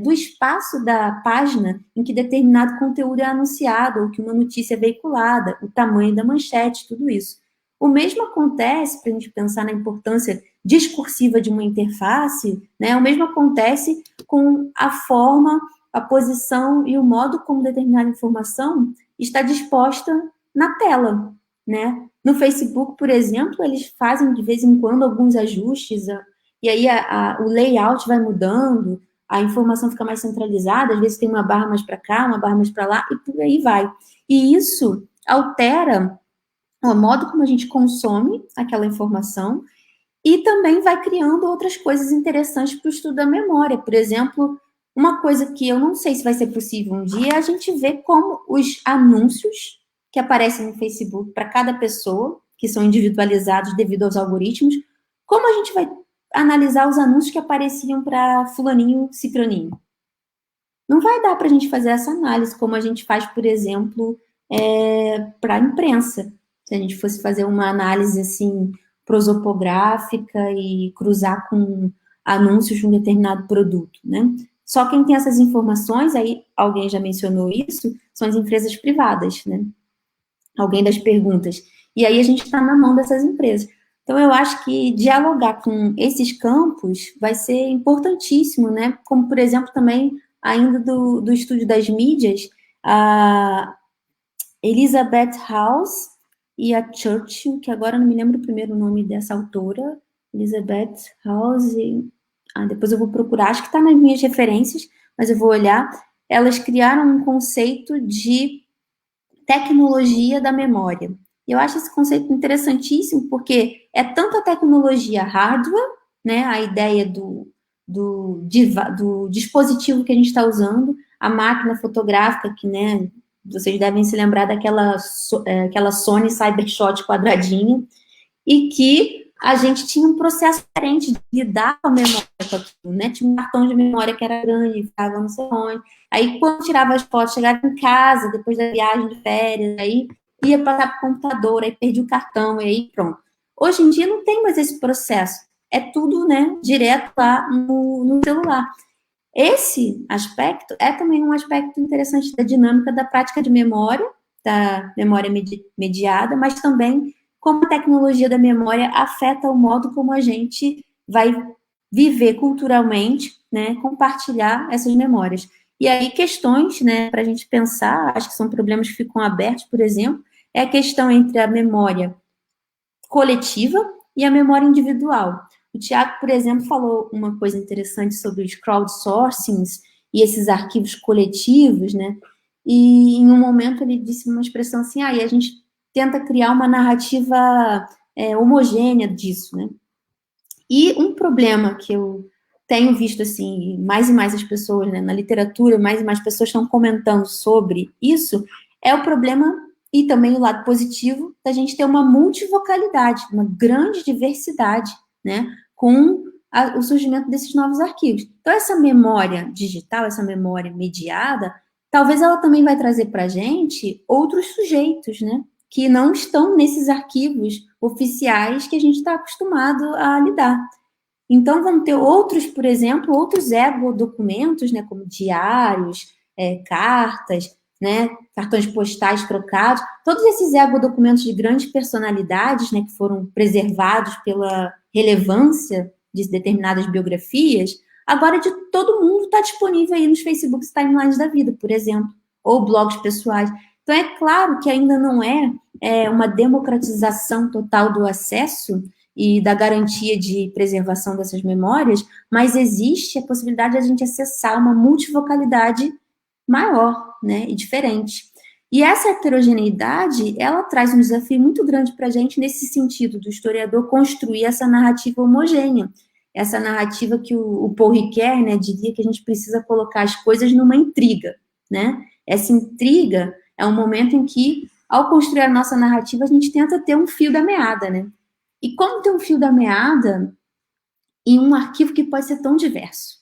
do espaço da página em que determinado conteúdo é anunciado, ou que uma notícia é veiculada, o tamanho da manchete, tudo isso. O mesmo acontece, para a gente pensar na importância discursiva de uma interface, né? O mesmo acontece com a forma, a posição e o modo como determinada informação está disposta na tela, né? No Facebook, por exemplo, eles fazem de vez em quando alguns ajustes, e aí o layout vai mudando, a informação fica mais centralizada, às vezes tem uma barra mais para cá, uma barra mais para lá, e por aí vai. E isso altera o modo como a gente consome aquela informação e também vai criando outras coisas interessantes para o estudo da memória. Por exemplo, uma coisa que eu não sei se vai ser possível um dia é a gente ver como os anúncios que aparecem no Facebook para cada pessoa, que são individualizados devido aos algoritmos, como a gente vai analisar os anúncios que apareciam para fulaninho, cicraninho. Não vai dar para a gente fazer essa análise, como a gente faz, por exemplo, para a imprensa. Se a gente fosse fazer uma análise, assim, prosopográfica e cruzar com anúncios de um determinado produto, né? Só quem tem essas informações, aí alguém já mencionou isso, são as empresas privadas, né? Alguém das perguntas. E aí a gente está na mão dessas empresas. Então, eu acho que dialogar com esses campos vai ser importantíssimo, né? Como, por exemplo, também ainda do estúdio das mídias, a Elizabeth House e a Churchill, que agora não me lembro o primeiro nome dessa autora, Elizabeth House, depois eu vou procurar, acho que está nas minhas referências, mas eu vou olhar. Elas criaram um conceito de tecnologia da memória. Eu acho esse conceito interessantíssimo, porque é tanto a tecnologia hardware, né, a ideia do dispositivo que a gente está usando, a máquina fotográfica, que, né, vocês devem se lembrar aquela Sony Cybershot quadradinha, e que a gente tinha um processo diferente de lidar com a memória, com aquilo, né? Tinha um cartão de memória que era grande, ficava não sei onde. Aí, quando tirava as fotos, chegava em casa, depois da viagem de férias, aí ia passar para o computador, aí perdi o cartão, e aí pronto. Hoje em dia não tem mais esse processo. É tudo, né, direto lá no celular. Esse aspecto é também um aspecto interessante da dinâmica da prática de memória, da memória mediada, mas também como a tecnologia da memória afeta o modo como a gente vai viver culturalmente, né, compartilhar essas memórias. E aí questões, né, para a gente pensar, acho que são problemas que ficam abertos, por exemplo, é a questão entre a memória coletiva e a memória individual. O Tiago, por exemplo, falou uma coisa interessante sobre os crowdsourcings e esses arquivos coletivos, né? E em um momento ele disse uma expressão assim, e a gente tenta criar uma narrativa homogênea disso, né? E um problema que eu tenho visto, assim, mais e mais as pessoas, né, na literatura, mais e mais pessoas estão comentando sobre isso, é o problema e também o lado positivo da gente ter uma multivocalidade, uma grande diversidade, né, com o surgimento desses novos arquivos. Então, essa memória digital, essa memória mediada, talvez ela também vai trazer para a gente outros sujeitos, né, que não estão nesses arquivos oficiais que a gente está acostumado a lidar. Então, vão ter outros, por exemplo, outros ego-documentos, né, como diários, cartas, né, cartões postais trocados, todos esses ego-documentos de grandes personalidades, né, que foram preservados pela relevância de determinadas biografias, agora de todo mundo está disponível aí nos Facebooks timelines da vida, por exemplo, ou blogs pessoais. Então, é claro que ainda não é uma democratização total do acesso e da garantia de preservação dessas memórias, mas existe a possibilidade de a gente acessar uma multivocalidade maior, né, e diferente. E essa heterogeneidade, ela traz um desafio muito grande para a gente nesse sentido do historiador construir essa narrativa homogênea, essa narrativa que o Paul Ricoeur, né, diria que a gente precisa colocar as coisas numa intriga, né? Essa intriga é um momento em que, ao construir a nossa narrativa, a gente tenta ter um fio da meada, né? E como ter um fio da meada em um arquivo que pode ser tão diverso?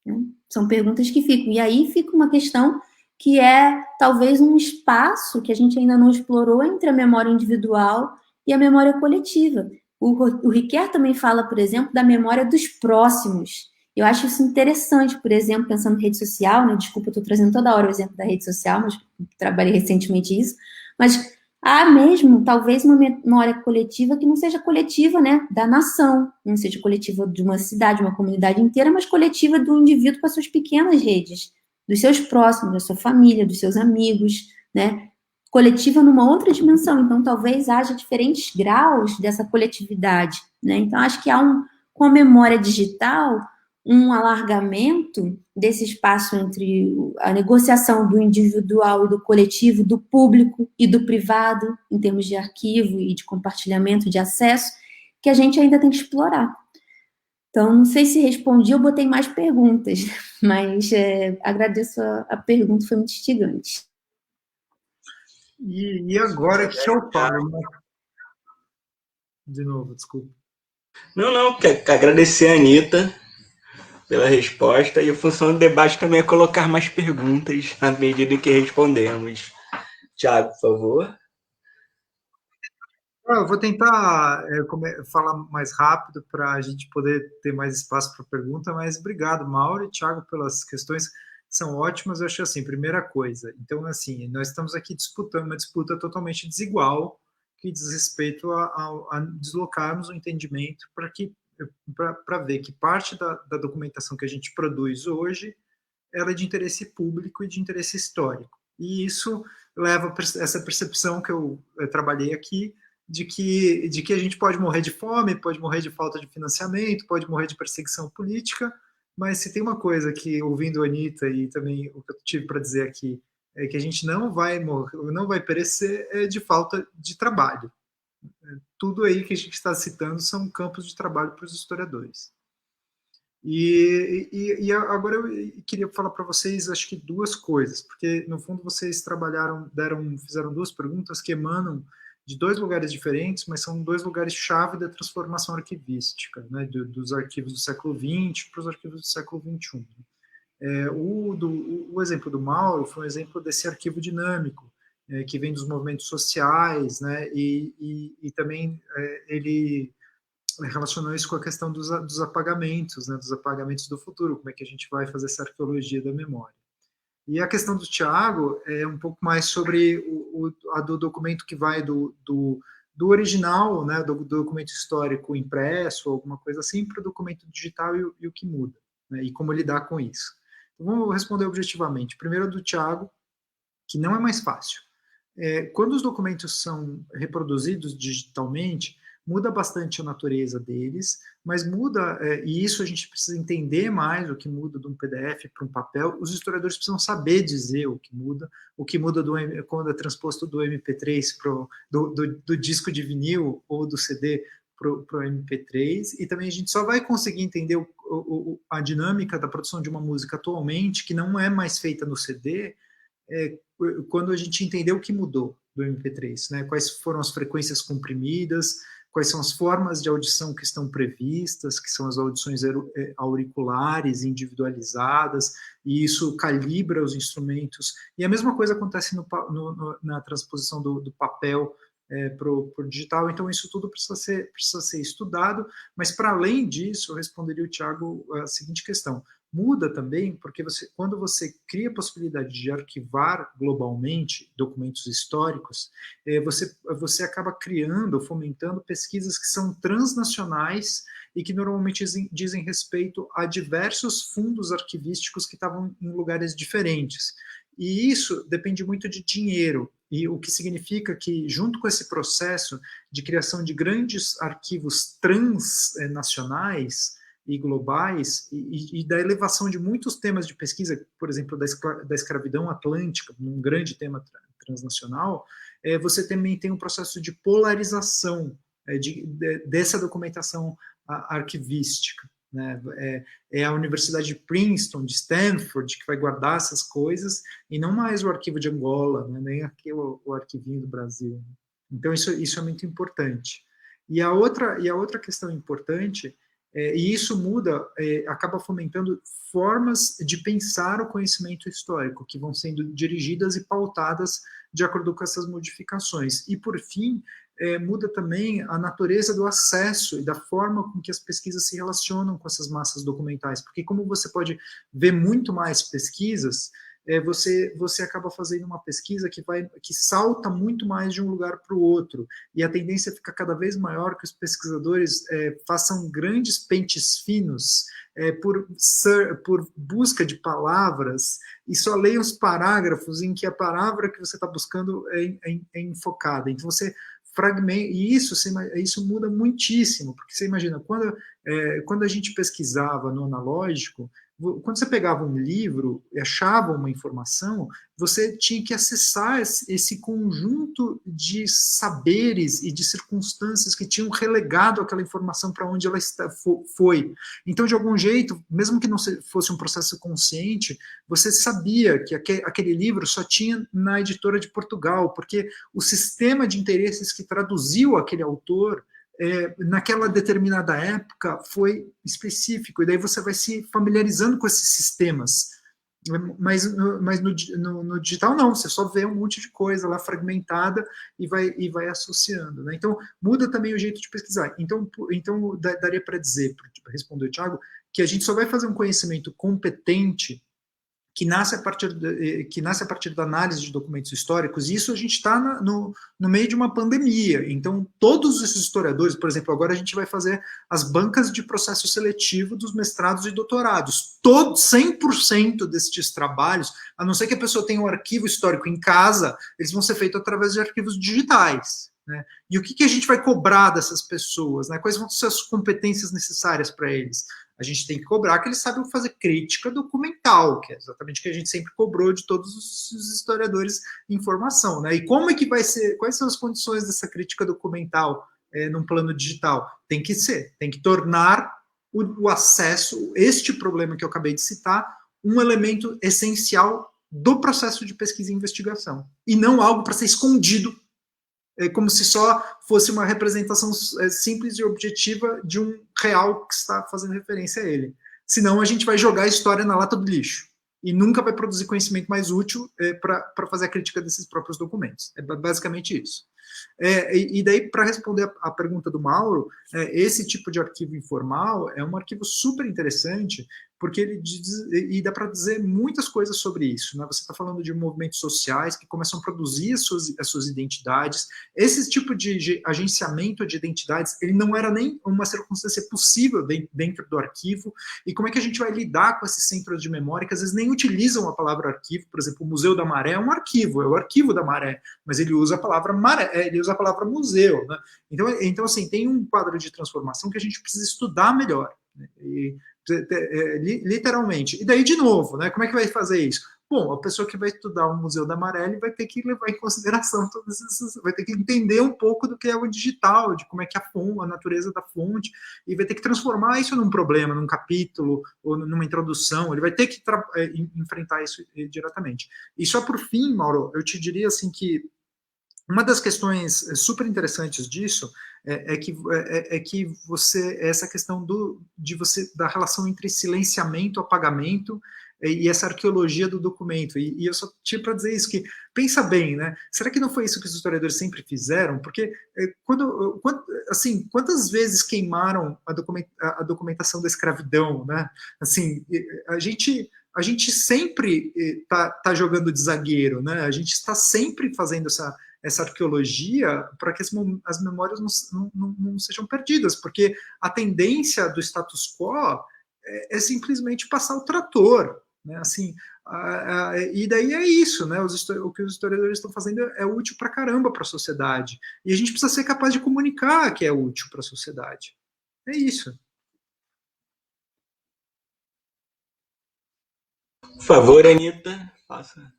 Né? São perguntas que ficam. E aí fica uma questão que é talvez um espaço que a gente ainda não explorou entre a memória individual e a memória coletiva. O Ricoeur também fala, por exemplo, da memória dos próximos. Eu acho isso interessante, por exemplo, pensando em rede social, né? Desculpa, eu estou trazendo toda hora o exemplo da rede social, mas trabalhei recentemente isso. Mas há mesmo, talvez, uma memória coletiva que não seja coletiva, né, da nação, não seja coletiva de uma cidade, uma comunidade inteira, mas coletiva do indivíduo com as suas pequenas redes, dos seus próximos, da sua família, dos seus amigos, né, coletiva numa outra dimensão. Então, talvez haja diferentes graus dessa coletividade, né. Então, acho que com a memória digital, um alargamento desse espaço entre a negociação do individual e do coletivo, do público e do privado, em termos de arquivo e de compartilhamento de acesso, que a gente ainda tem que explorar. Então, não sei se respondi, eu botei mais perguntas, mas agradeço a pergunta, foi muito instigante. E agora, o que eu falo? De novo, desculpa. Não, quero agradecer a Anitta pela resposta, e a função do debate também é colocar mais perguntas à medida que respondemos. Tiago, por favor. Eu vou tentar falar mais rápido para a gente poder ter mais espaço para pergunta, mas obrigado, Mauro e Thiago, pelas questões, são ótimas. Eu acho assim, primeira coisa, então, assim, nós estamos aqui disputando uma disputa totalmente desigual, que diz respeito a deslocarmos o entendimento para ver que parte da documentação que a gente produz hoje ela é de interesse público e de interesse histórico. E isso leva a essa percepção que eu trabalhei aqui, de que a gente pode morrer de fome, pode morrer de falta de financiamento, pode morrer de perseguição política, mas se tem uma coisa que, ouvindo a Anitta e também o que eu tive para dizer aqui, é que a gente não vai morrer, não vai perecer de falta de trabalho. Tudo aí que a gente está citando são campos de trabalho para os historiadores. E agora eu queria falar para vocês, acho que duas coisas, porque no fundo vocês fizeram duas perguntas que emanam de dois lugares diferentes, mas são dois lugares-chave da transformação arquivística, né, dos arquivos do século XX para os arquivos do século XXI. O exemplo do Mauro foi um exemplo desse arquivo dinâmico, que vem dos movimentos sociais, né, e também ele relacionou isso com a questão dos apagamentos, né, dos apagamentos do futuro, como é que a gente vai fazer essa arqueologia da memória. E a questão do Tiago é um pouco mais sobre a do documento que vai do original, né, do documento histórico impresso, alguma coisa assim, para o documento digital e o que muda, né, e como lidar com isso. Então, vamos responder objetivamente. Primeiro, do Tiago, que não é mais fácil. Quando os documentos são reproduzidos digitalmente, muda bastante a natureza deles, mas muda, e isso a gente precisa entender mais, o que muda de um PDF para um papel. Os historiadores precisam saber dizer o que muda quando é transposto do MP3 do disco de vinil ou do CD para o MP3, e também a gente só vai conseguir entender a dinâmica da produção de uma música atualmente, que não é mais feita no CD, quando a gente entender o que mudou do MP3, né? Quais foram as frequências comprimidas, quais são as formas de audição que estão previstas, que são as audições auriculares individualizadas, e isso calibra os instrumentos. E a mesma coisa acontece na transposição do papel para o digital. Então, isso tudo precisa ser estudado, mas, para além disso, eu responderia o Tiago a seguinte questão. Muda também, porque quando você cria a possibilidade de arquivar globalmente documentos históricos, você acaba criando, fomentando pesquisas que são transnacionais e que normalmente dizem respeito a diversos fundos arquivísticos que estavam em lugares diferentes. E isso depende muito de dinheiro, e o que significa que, junto com esse processo de criação de grandes arquivos transnacionais e globais, e da elevação de muitos temas de pesquisa, por exemplo, da escravidão atlântica, um grande tema transnacional, você também tem um processo de polarização dessa documentação arquivística. Né? É a Universidade de Princeton, de Stanford, que vai guardar essas coisas, e não mais o arquivo de Angola, né? Nem o arquivinho do Brasil. Então, isso é muito importante. E a outra questão importante, e isso muda, acaba fomentando formas de pensar o conhecimento histórico, que vão sendo dirigidas e pautadas de acordo com essas modificações. E, por fim, muda também a natureza do acesso e da forma com que as pesquisas se relacionam com essas massas documentais, porque como você pode ver muito mais pesquisas, você acaba fazendo uma pesquisa que salta muito mais de um lugar para o outro, e a tendência fica cada vez maior que os pesquisadores façam grandes pentes finos por busca de palavras, e só leiam os parágrafos em que a palavra que você está buscando é enfocada. Então você fragmenta, e isso muda muitíssimo, porque você imagina, quando a gente pesquisava no analógico, quando você pegava um livro e achava uma informação, você tinha que acessar esse conjunto de saberes e de circunstâncias que tinham relegado aquela informação para onde ela foi. Então, de algum jeito, mesmo que não fosse um processo consciente, você sabia que aquele livro só tinha na editora de Portugal, porque o sistema de interesses que traduziu aquele autor naquela determinada época foi específico, e daí você vai se familiarizando com esses sistemas, mas no digital não, você só vê um monte de coisa lá fragmentada e vai associando, né? Então muda também o jeito de pesquisar. Então daria para dizer, para responder o Thiago, que a gente só vai fazer um conhecimento competente que nasce a partir da análise de documentos históricos, e isso a gente está no meio de uma pandemia. Então, todos esses historiadores, por exemplo, agora a gente vai fazer as bancas de processo seletivo dos mestrados e doutorados. 100% destes trabalhos, a não ser que a pessoa tenha um arquivo histórico em casa, eles vão ser feitos através de arquivos digitais. Né? E o que a gente vai cobrar dessas pessoas? Né? Quais vão ser as competências necessárias para eles? A gente tem que cobrar que eles saibam fazer crítica documental, que é exatamente o que a gente sempre cobrou de todos os historiadores em formação. Né? E como é que vai ser, quais são as condições dessa crítica documental num plano digital? Tem que tornar o acesso, este problema que eu acabei de citar, um elemento essencial do processo de pesquisa e investigação, e não algo para ser escondido, como se só fosse uma representação simples e objetiva de um real que está fazendo referência a ele. Senão a gente vai jogar a história na lata do lixo e nunca vai produzir conhecimento mais útil para fazer a crítica desses próprios documentos. É basicamente isso. E daí, para responder a pergunta do Mauro, esse tipo de arquivo informal é um arquivo super interessante, porque ele diz, e dá para dizer muitas coisas sobre isso. Né? Você está falando de movimentos sociais que começam a produzir as suas identidades. Esse tipo de agenciamento de identidades, ele não era nem uma circunstância possível dentro do arquivo. E como é que a gente vai lidar com esses centros de memória que às vezes nem utilizam a palavra arquivo? Por exemplo, o Museu da Maré é um arquivo, é o arquivo da Maré, mas ele usa a palavra maré, ele usa a palavra museu. Né? Então, assim, tem um quadro de transformação que a gente precisa estudar melhor. Né? Literalmente. E daí, de novo, né, como é que vai fazer isso? Bom, a pessoa que vai estudar o Museu da Maré vai ter que levar em consideração todas essas, vai ter que entender um pouco do que é o digital, de como é que a natureza da fonte, e vai ter que transformar isso num problema, num capítulo, ou numa introdução, ele vai ter que enfrentar isso diretamente. E só por fim, Mauro, eu te diria assim que uma das questões super interessantes disso é que você, essa questão da relação entre silenciamento, apagamento e essa arqueologia do documento. E eu só tinha para dizer isso, que pensa bem, né? Será que não foi isso que os historiadores sempre fizeram? Porque assim, quantas vezes queimaram a documentação da escravidão, né? Assim, a gente sempre tá jogando de zagueiro, né? A gente está sempre fazendo essa arqueologia para que as memórias não sejam perdidas, porque a tendência do status quo é simplesmente passar o trator, né? Assim, e daí é isso, né? O que os historiadores estão fazendo é útil para caramba para a sociedade, e a gente precisa ser capaz de comunicar que é útil para a sociedade. É isso. Por favor, Anitta, faça.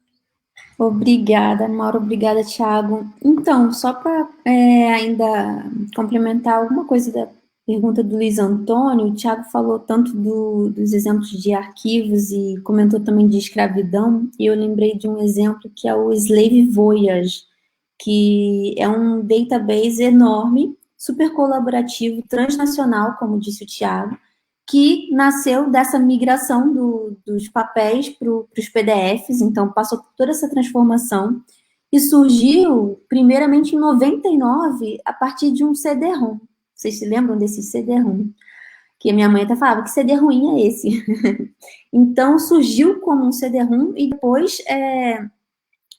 Obrigada, Mauro. Obrigada, Thiago. Então, só para ainda complementar alguma coisa da pergunta do Luiz Antônio, o Thiago falou tanto dos exemplos de arquivos e comentou também de escravidão, e eu lembrei de um exemplo que é o Slave Voyage, que é um database enorme, super colaborativo, transnacional, como disse o Thiago, que nasceu dessa migração dos papéis para os PDFs, então passou por toda essa transformação, e surgiu, primeiramente, em 99, a partir de um CD-ROM. Vocês se lembram desse CD-ROM? Que a minha mãe até falava, que CD ruim é esse? Então, surgiu como um CD-ROM e depois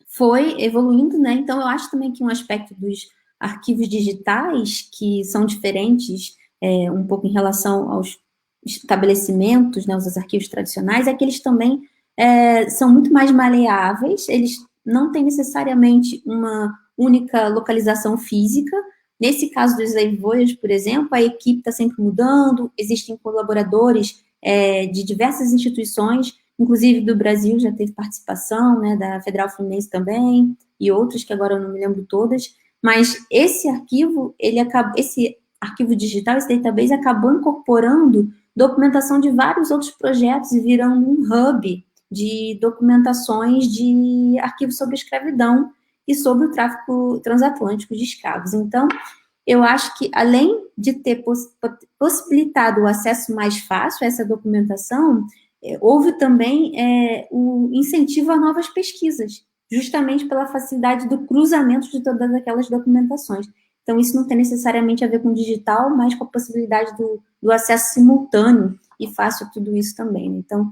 foi evoluindo, né? Então, eu acho também que um aspecto dos arquivos digitais, que são diferentes um pouco em relação aos estabelecimentos, né, os arquivos tradicionais, é que eles também são muito mais maleáveis, eles não têm necessariamente uma única localização física. Nesse caso do Slave Voyage, por exemplo, a equipe está sempre mudando, existem colaboradores de diversas instituições, inclusive do Brasil já teve participação, né, da Federal Fluminense também, e outros que agora eu não me lembro todas, mas esse arquivo, esse arquivo digital, esse database acabou incorporando documentação de vários outros projetos e virando um hub de documentações de arquivos sobre escravidão e sobre o tráfico transatlântico de escravos. Então, eu acho que, além de ter possibilitado o acesso mais fácil a essa documentação, houve também o incentivo a novas pesquisas, justamente pela facilidade do cruzamento de todas aquelas documentações. Então, isso não tem necessariamente a ver com digital, mas com a possibilidade do acesso simultâneo e fácil a tudo isso também. Então,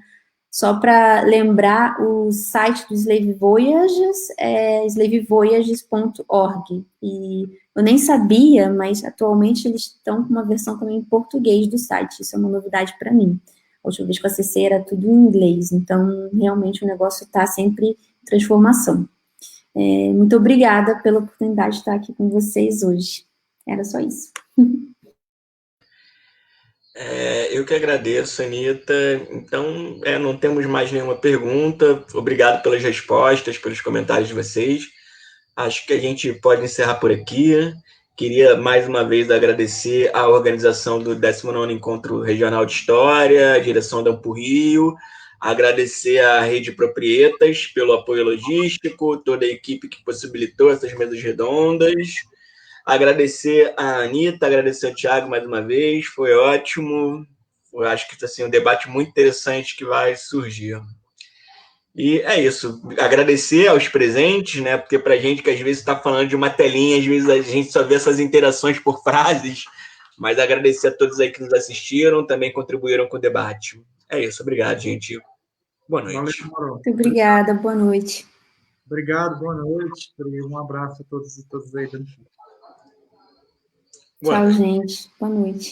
Só para lembrar, o site do Slave Voyages é slavevoyages.org. E eu nem sabia, mas atualmente eles estão com uma versão também em português do site. Isso é uma novidade para mim. A última vez que eu acessei era tudo em inglês. Então, realmente, o negócio está sempre em transformação. Muito obrigada pela oportunidade de estar aqui com vocês hoje. Era só isso. Eu que agradeço, Anita. Então, não temos mais nenhuma pergunta. Obrigado pelas respostas, pelos comentários de vocês. Acho que a gente pode encerrar por aqui. Queria mais uma vez agradecer a organização do 19º Encontro Regional de História, a direção da Ampurrio, agradecer à Rede Proprietas pelo apoio logístico, toda a equipe que possibilitou essas mesas redondas. Agradecer a Anita, agradecer ao Thiago mais uma vez, foi ótimo. Eu acho que está um debate muito interessante que vai surgir. E é isso. Agradecer aos presentes, né? Porque para a gente que às vezes está falando de uma telinha, às vezes a gente só vê essas interações por frases, mas agradecer a todos aí que nos assistiram, também contribuíram com o debate. É isso. Obrigado, gente. Boa noite. Valeu, Mauro. Muito obrigada. Boa noite. Obrigado, boa noite. Um abraço a todos e todas aí. Tchau, gente. Boa noite.